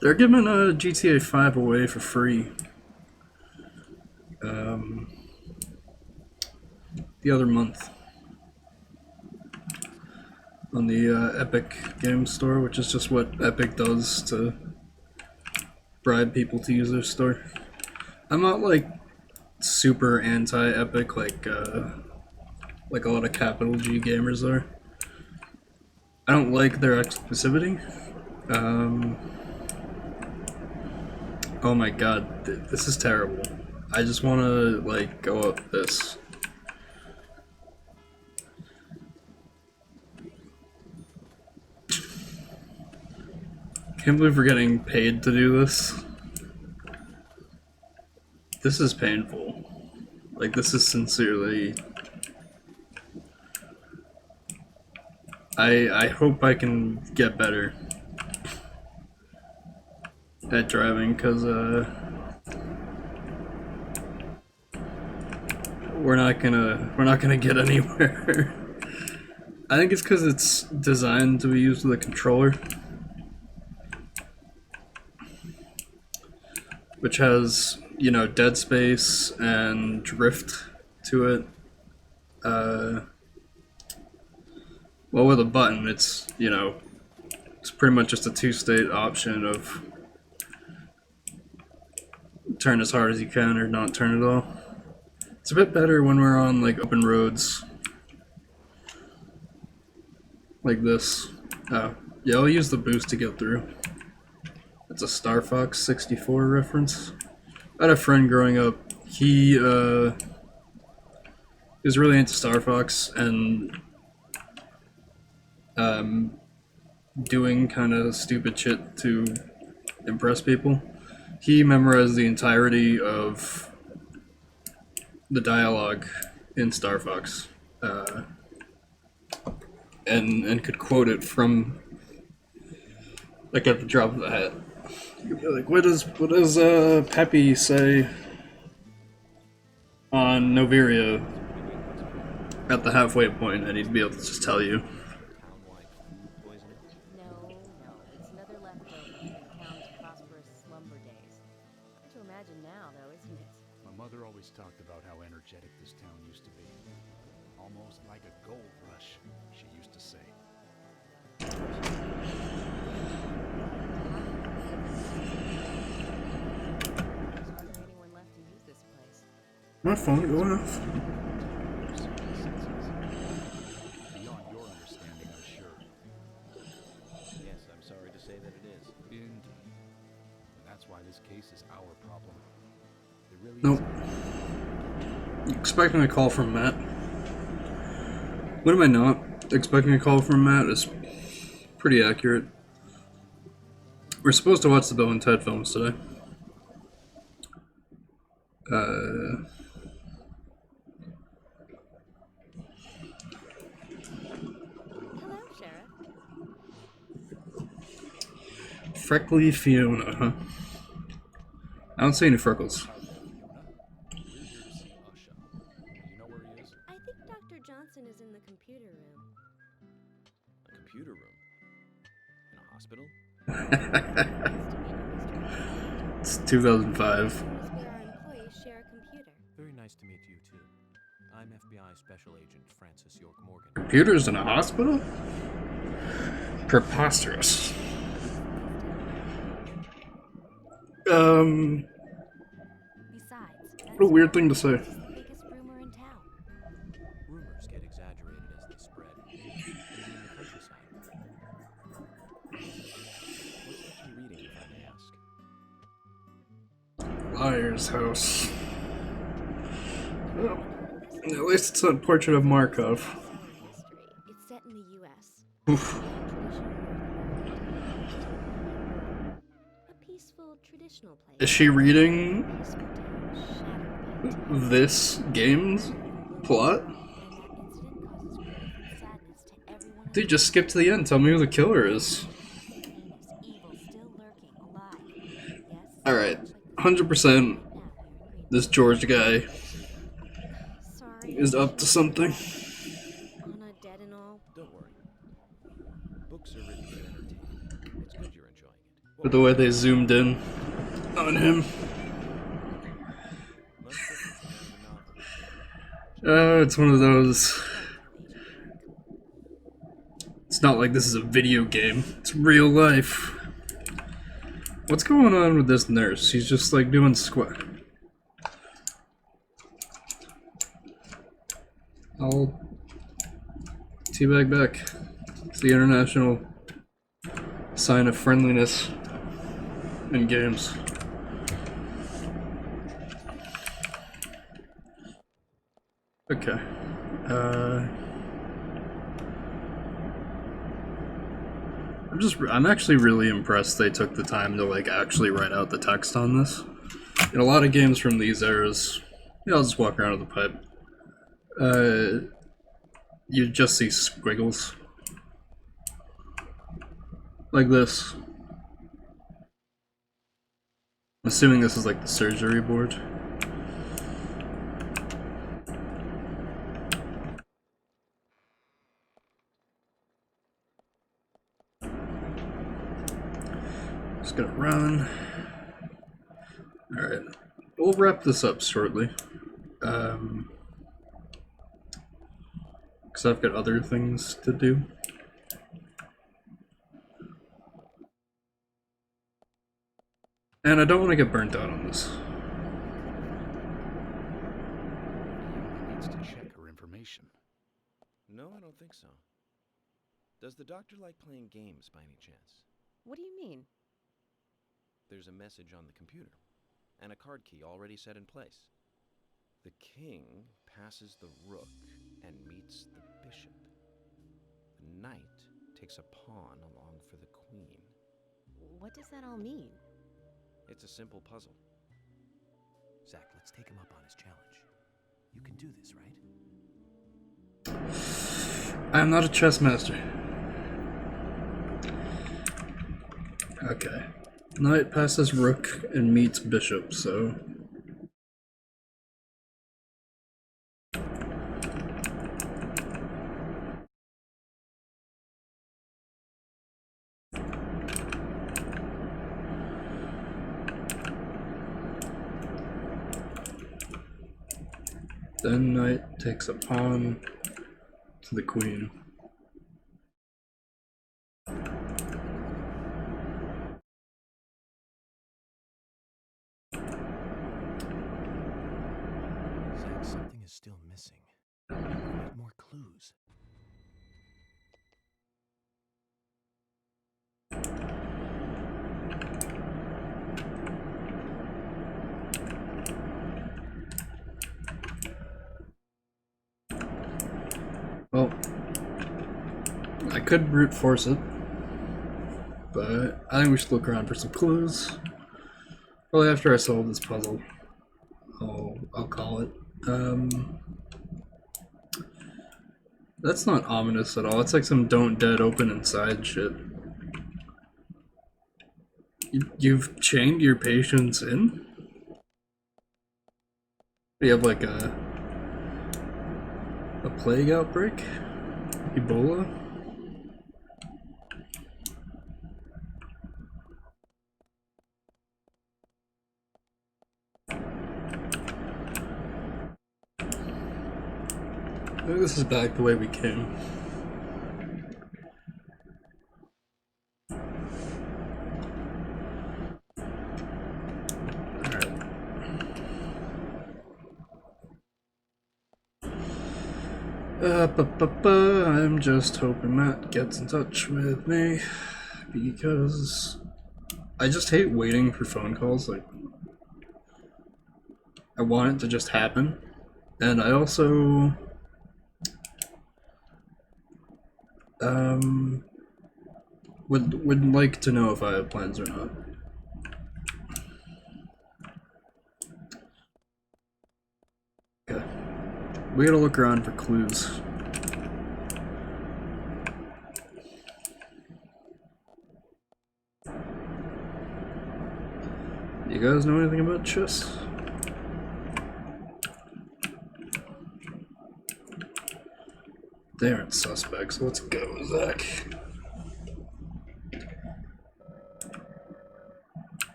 They're giving GTA 5 away for free. The other month. On the Epic Games Store, which is just what Epic does to bribe people to use their store. I'm not like super anti-Epic like a lot of capital G gamers are. I don't like their exclusivity. Oh my god, this is terrible. I just want to like go up this. Can't believe we're getting paid to do this. This is painful. Like, this is sincerely... I hope I can get better at driving, because we're not gonna get anywhere. I think it's because it's designed to be used with a controller, which has, you know, dead space and drift to it. Well, with a button, it's, you know, it's pretty much just a two-state option of turn as hard as you can or not turn at all. It's a bit better when we're on, like, open roads. Like this. Yeah, I'll use the boost to get through. It's a Star Fox 64 reference. I had a friend growing up, he was really into Star Fox and doing kind of stupid shit to impress people. He memorized the entirety of the dialogue in Star Fox, and could quote it from, like, at the drop of a hat. You'd be like, what does Peppy say on Noveria at the halfway point? And he'd be able to just tell you. No, it's another leftover from the town's prosperous slumber days. Hard to imagine now, though, isn't it? My mother always talked about how energetic this town used to be. Almost like a gold rush, she used to say. There's hardly anyone left to use this place. My phone going off. Beyond your understanding, I'm sure. Yes, I'm sorry to say that it is. Indeed. And that's why this case is our problem. There really Nope. Expecting a call from Matt. What am I not? Expecting a call from Matt is pretty accurate. We're supposed to watch the Bill and Ted films today. Hello, Sheriff. Freckly Fiona, huh? I don't see any freckles. We're here to see Usha. You know where he is? I think Dr. Johnson is in the computer room. A computer room? In a hospital? It's 2005. Must be our employees share a computer. Very nice to meet you, too. I'm FBI Special Agent Francis York Morgan. Computers in a hospital? Preposterous. Besides, What a weird thing to say. that's the biggest rumor in town. Rumors get exaggerated as they spread, even in the countryside. What's that you're reading, if I may ask? Liar's House. Well, at least it's a portrait of Markov. History. It's set in the U.S. Oof. A peaceful, traditional place. Is she reading Peaceful town shattered by this game's plot? and that incident causes grief and sadness to everyone. Dude, just skip to the end. Tell me who the killer is. Heinous evil still lurking alive. Yes? Alright, 100% this George guy Sorry. is up to something. Anna dead and all. Don't worry. Books are written for entertainment. It's good you're enjoying it. But the way they zoomed in on him. Much different from the novel. It's one of those. It's not like this is a video game. It's real life. What's going on with this nurse? She's just like doing squat. I'll teabag back. It's the international sign of friendliness in games. Okay. I'm actually really impressed they took the time to like actually write out the text on this. In a lot of games from these eras, I'll just walk around with a pipe. You just see squiggles. Like this. I'm assuming this is like the surgery board. Just gonna run. Alright. We'll wrap this up shortly. Because I've got other things to do. And I don't want to get burnt out on this. Needs to check her information. No, I don't think so. Does the doctor like playing games by any chance? What do you mean? There's a message on the computer, and a card key already set in place. The king passes the rook and meets the bishop. The knight takes a pawn along for the queen. What does that all mean? It's a simple puzzle. Zach, let's take him up on his challenge. You can do this, right? I am not a chess master. Okay. Knight passes rook and meets bishop, so... Then knight takes a pawn to the queen. Zach, something is still missing. We need more clues. Well, I could brute force it, but I think we should look around for some clues. Probably after I solve this puzzle, I'll call it. That's not ominous at all. It's like some don't dead open inside shit. You've chained your patients in? You have like a plague outbreak? Ebola? Maybe this is back the way we came. I'm just hoping Matt gets in touch with me because I just hate waiting for phone calls. Like, I want it to just happen, and I also Would like to know if I have plans or not. Okay. We gotta look around for clues. You guys know anything about chess? They aren't suspects. Let's go, Zach.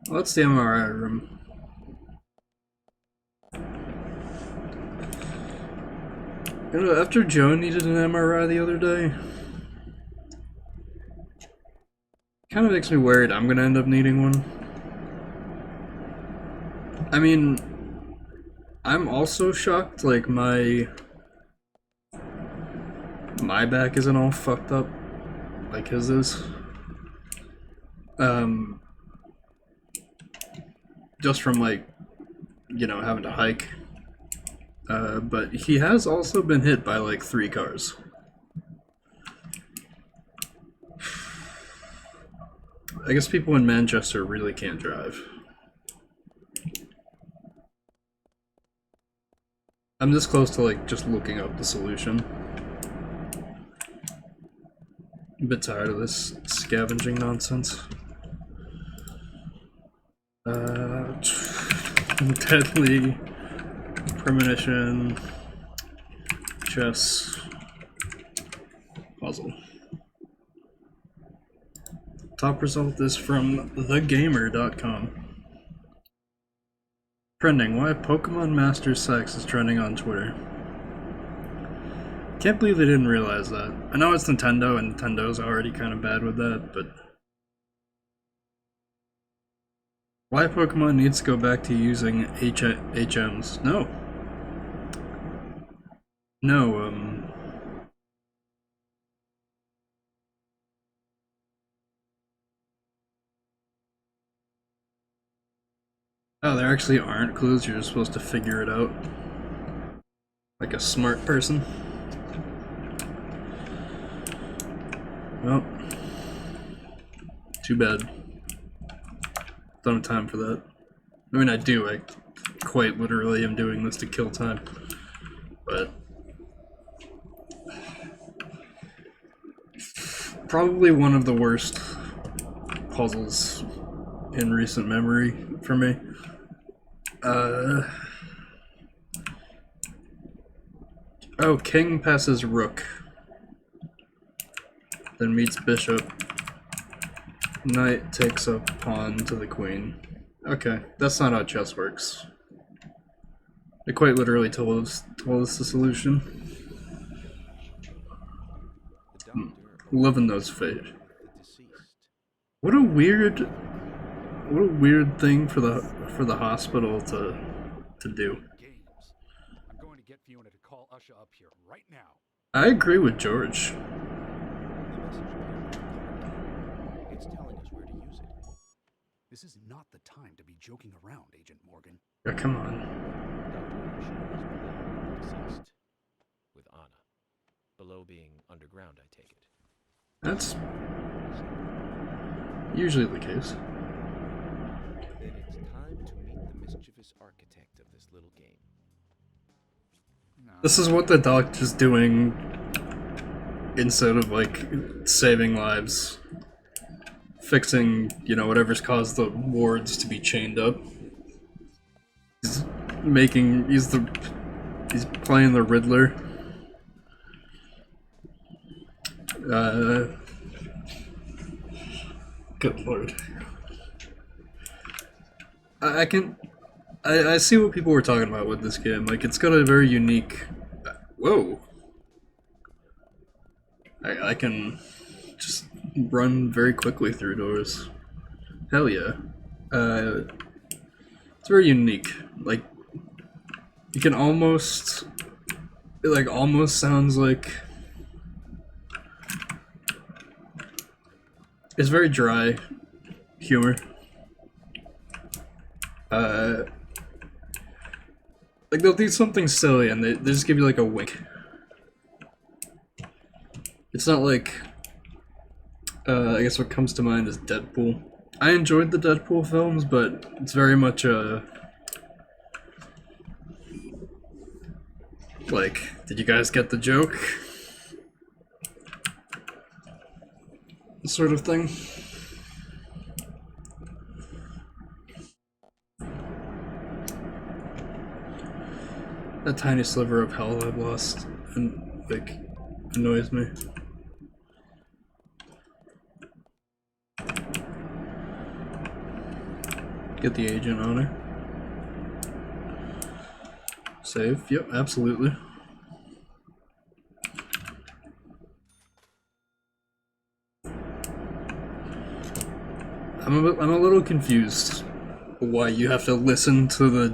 Well, that's the MRI room. You know, after Joe needed an MRI the other day, kind of makes me worried I'm gonna end up needing one. I mean, I'm also shocked, like, my back isn't all fucked up like his is. Just from, like, you know, having to hike. But he has also been hit by like 3 cars. I guess people in Manchester really can't drive. I'm this close to like just looking up the solution. A bit tired of this scavenging nonsense. Deadly, Premonition, chess, puzzle. Top result is from thegamer.com. Trending, why Pokemon Master Sex is trending on Twitter. Can't believe they didn't realize that. I know it's Nintendo, and Nintendo's already kind of bad with that, but why Pokemon needs to go back to using HMs? No. No, oh, there actually aren't clues, you're just supposed to figure it out. Like a smart person. Well, too bad. Don't have time for that. I mean, I do. I quite literally am doing this to kill time. But probably one of the worst puzzles in recent memory for me. Oh, king passes rook. Then meets bishop. Knight takes a pawn to the queen. Okay, that's not how chess works. They quite literally told us the solution. Loving those fade. What a weird thing for the hospital to do. Games. I'm going to get Fiona to call Usha up here right now. I agree with George. It's telling us where to use it. This is not the time to be joking around, Agent Morgan. Yeah, come on. Deceased. With Anna. Below being underground, I take it. That's usually the case. Then it's time to meet the mischievous architect of this little game. No. This is what the doctor's doing instead of, like, saving lives. Fixing, you know, whatever's caused the wards to be chained up. He's playing the Riddler. Good lord. I see what people were talking about with this game. Like, it's got a very unique... Whoa! I can just run very quickly through doors. Hell yeah. It's very unique. Like, you can almost... It, like, almost sounds like... It's very dry humor. Like, they'll do something silly and they just give you like a wink. It's not like, I guess what comes to mind is Deadpool. I enjoyed the Deadpool films, but it's very much like, did you guys get the joke? Sort of thing. That tiny sliver of hell I've lost, and like, annoys me. Get the agent on her. Save. Yep, absolutely. I'm a little confused why you have to listen to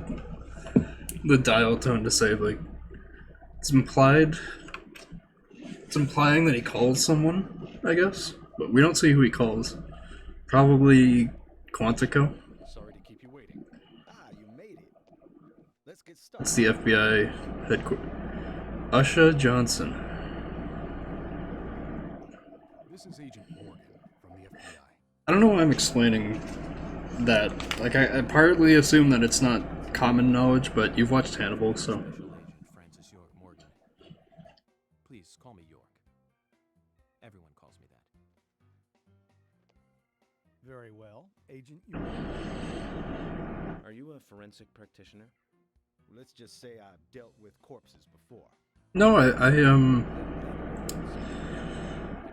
the dial tone to save. Like, it's implying that he calls someone, I guess, but we don't see who he calls. Probably Quantico. Sorry to keep you waiting. You made it. Let's get started. That's the FBI headquarters. Usha Johnson. This is Agent Morgan from the FBI. I don't know why I'm explaining that. Like, I partly assume that it's not common knowledge, but you've watched Hannibal, so. Special Agent Francis York Morgan. Please call me York. Everyone calls me that. Very well, Agent York. Are you a forensic practitioner? Let's just say I've dealt with corpses before. No, Did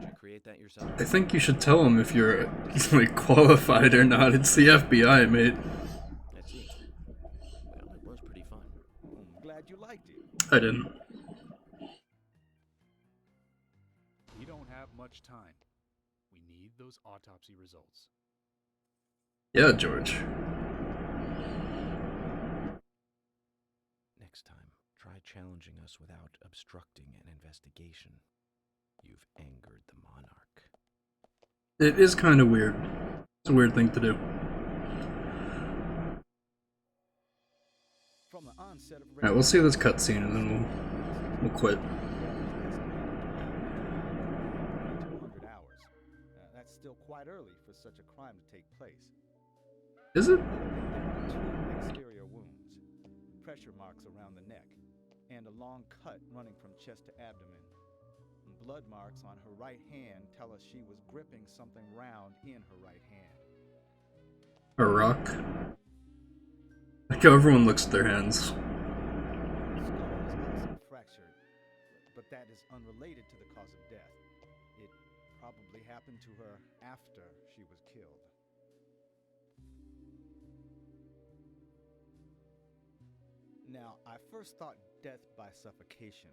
you create that yourself? I think you should tell him if you're, like, qualified or not. It's the FBI, mate. I see. Well, it was pretty fun. I'm glad you liked it. I didn't. We don't have much time. We need those autopsy results. Yeah, George. Next time, try challenging us without obstructing an investigation. You've angered the monarch. It is kind of weird. It's a weird thing to do. From the onset of Alright, we'll see this cutscene and then we'll quit. 200 hours. That's still quite early for such a crime to take place. Is it? Two exterior wounds, pressure marks around the neck, and a long cut running from chest to abdomen. Blood marks on her right hand tell us she was gripping something round in her right hand. A rock. Like how everyone looks at their hands. The skull is also fractured, but that is unrelated to the cause of death. It probably happened to her after she was killed. Now, I first thought death by suffocation,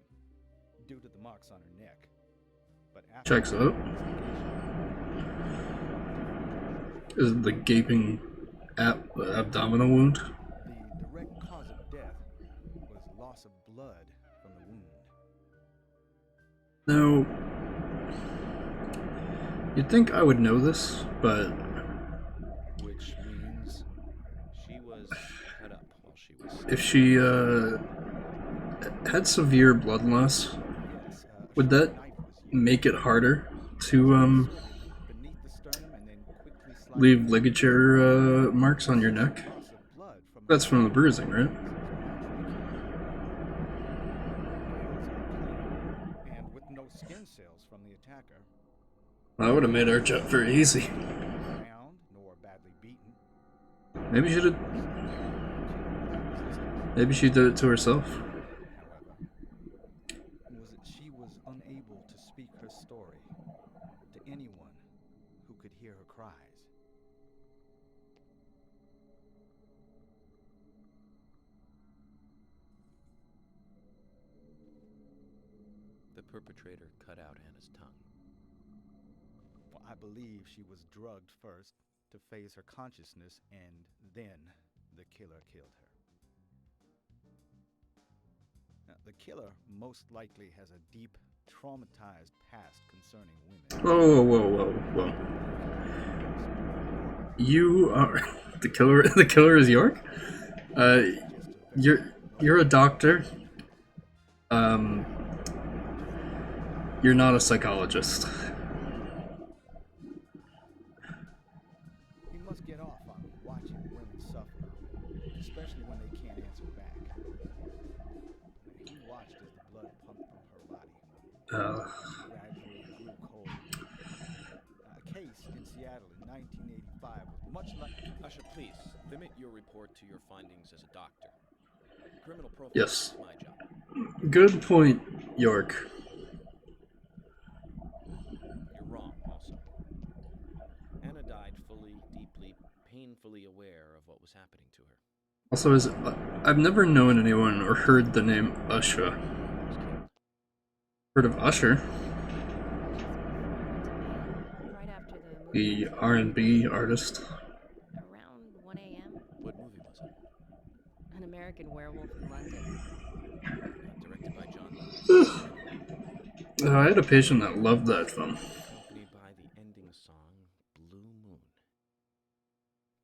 due to the marks on her neck. But after Checks out. Is it the gaping abdominal wound? the direct cause of death was loss of blood from the wound. Now, you'd think I would know this, but Which means she was cut up while she was... if she had severe blood loss, Yes, would that make it harder to beneath the sternum and then quickly slide leave ligature marks on your neck? loss of blood from That's from the bruising, right? and with no skin cells from the attacker. That would have made our job very easy. Bound nor badly beaten. Maybe she did. Maybe she did it to herself. However, was it she was unable to speak her story to anyone who could hear her cries. The perpetrator cut out Anna's tongue. Well, I believe she was drugged first to phase her consciousness, and then the killer killed her. Now, the killer most likely has a deep, traumatized past concerning women. Whoa. You are the killer. The killer is York. You're a doctor. You're not a psychologist. He must get off on watching women suffer, especially when they can't answer back. He watched as the blood pumped from her body. Gradually grew cold. A case in Seattle in 1985 was much like... Usher, please, limit your report to your findings as a doctor. Criminal profiling Yes. is my job. Good point, York. You're wrong, also. Anna died fully, deeply, painfully aware of what was happening to her. Also, I've never known anyone or heard the name Usher. Heard of Usher? Right after the movie. The R&B artist. Around 1 a.m. What movie was it? An American Werewolf in London. Directed by John Lewis. I had a patient that loved that film. Accompanied by the ending song, Blue Moon.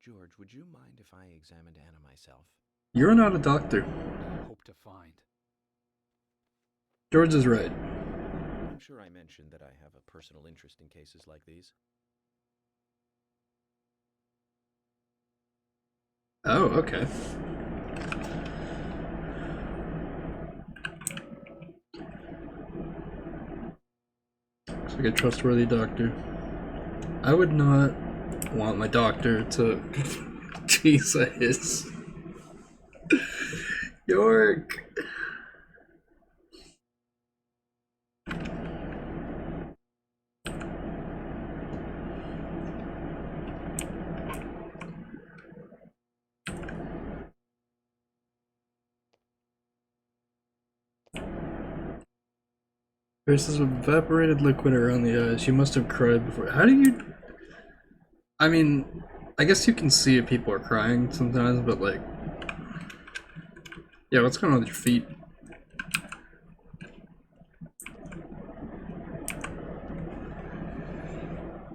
George, would you mind if I examined Anna myself? You're not a doctor. Hope to find. George is right. I'm sure I mentioned that I have a personal interest in cases like these. Oh, okay. Looks like a trustworthy doctor. I would not want my doctor to... Jesus. York! There's this evaporated liquid around the eyes. You must have cried before. How do you... I mean, I guess you can see if people are crying sometimes, but like... Yeah, what's going on with your feet?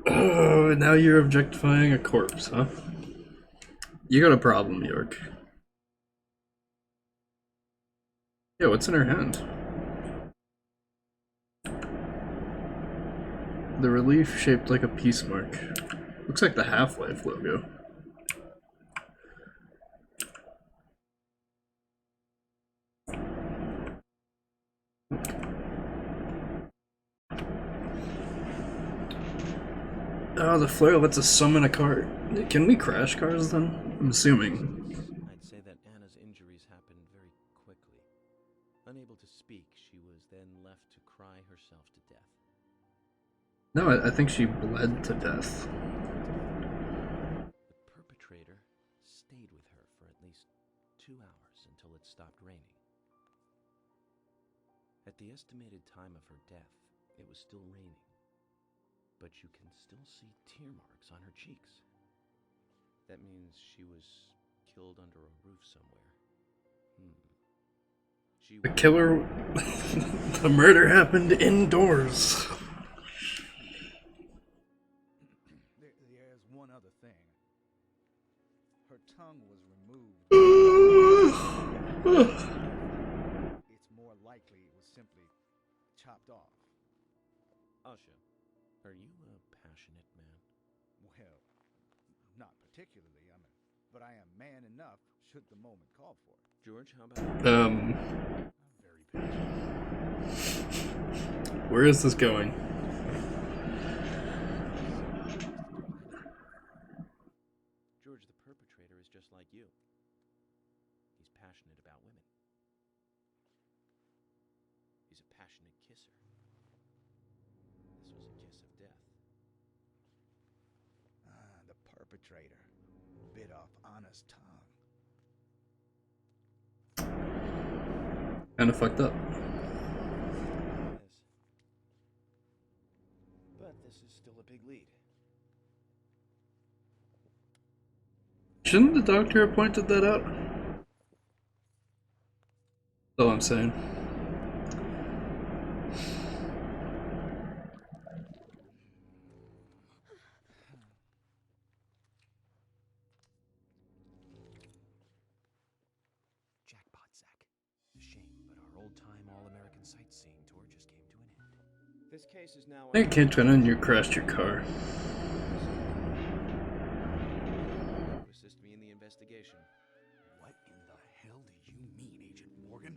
Oh, now you're objectifying a corpse, huh? You got a problem, York. Yeah, what's in her hand? The relief shaped like a peace mark. Looks like the Half-Life logo. Oh, the flare lets us summon a car. Can we crash cars then? I'm assuming. I'd say that Anna's injuries happened very quickly. Unable to speak, she was then left to cry herself to death. No, I think she bled to death. The perpetrator stayed with her for at least 2 hours until it stopped raining. At the estimated time of her death, it was still raining, but you can still see tear marks on her cheeks. That means she was killed under a roof somewhere. The killer... The murder happened indoors. There's one other thing. Her tongue was removed. It's more likely it was simply chopped off. Asha, are you a passionate man? Well, not particularly, but I am man enough should the moment call for it. George, how about Very passionate. Where is this going? George, the perpetrator is just like you. He's passionate about women. He's a passionate kisser. This was a kiss of death. The perpetrator bit off Anna's tongue. Kinda fucked up. Yes. But this is still a big lead. Shouldn't the doctor have pointed that out? That's all I'm saying. Jackpot, Zach. A shame, but our old-time all-American sightseeing tour just came to an end. This case is now I think it came to and you crashed your car. to assist me in the investigation. What in the hell do you mean, Agent Morgan?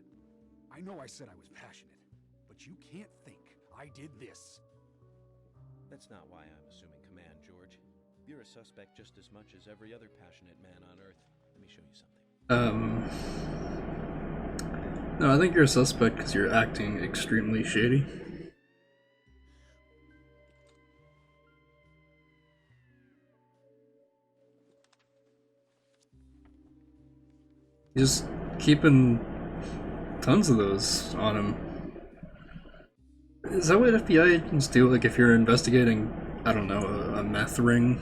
I know I said I was passionate, but you can't think I did this. That's not why I'm assuming command, George. You're a suspect just as much as every other passionate man on Earth. Let me show you something. No, I think you're a suspect because you're acting extremely shady. Just keeping tons of those on him. Is that what FBI agents do? Like, if you're investigating, I don't know, a meth ring,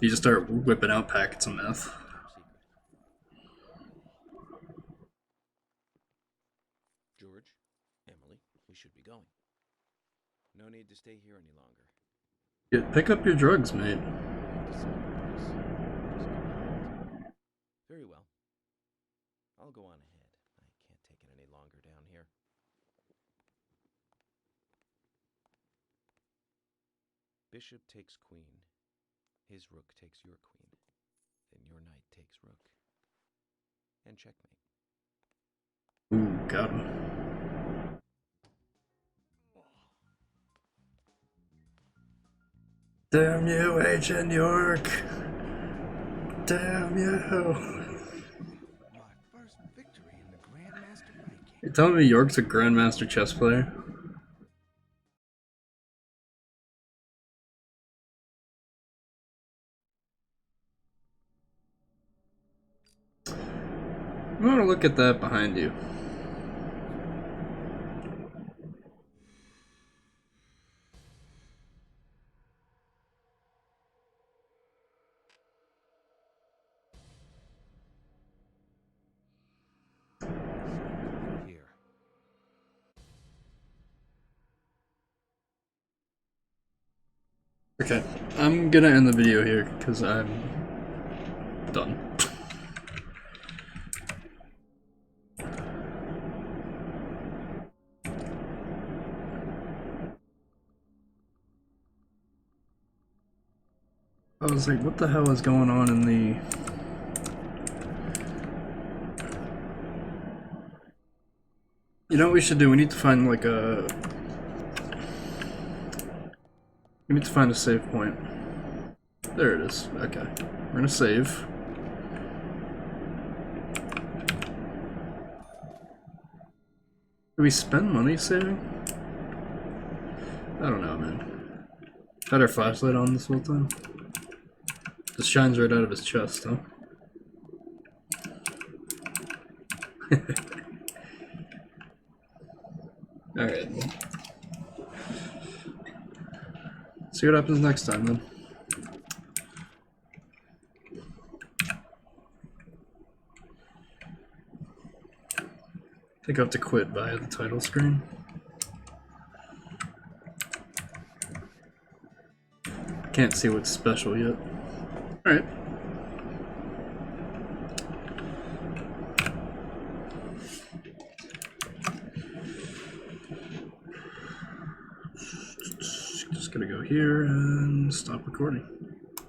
you just start whipping out packets of meth. George, Emily, we should be going. No need to stay here any longer. Yeah, pick up your drugs, mate. Very well. I'll go on ahead. I can't take it any longer down here. Bishop takes queen. His rook takes your queen. Then your knight takes rook. And checkmate. Ooh, got him. Damn you, Agent York! Damn you! My first victory in the Grandmaster ranking. You're telling me York's a Grandmaster chess player? You want to look at that behind you. Here. Okay, I'm gonna end the video here because I'm done. I was like, what the hell is going on in the... You know what we should do? We need to find like a... We need to find a save point. There it is. Okay. We're gonna save. Do we spend money saving? I don't know, man. Had our flashlight on this whole time? Just shines right out of his chest, huh? Alright. See what happens next time, then. I think I have to quit via the title screen. Can't see what's special yet. Alright. Just gonna go here and stop recording.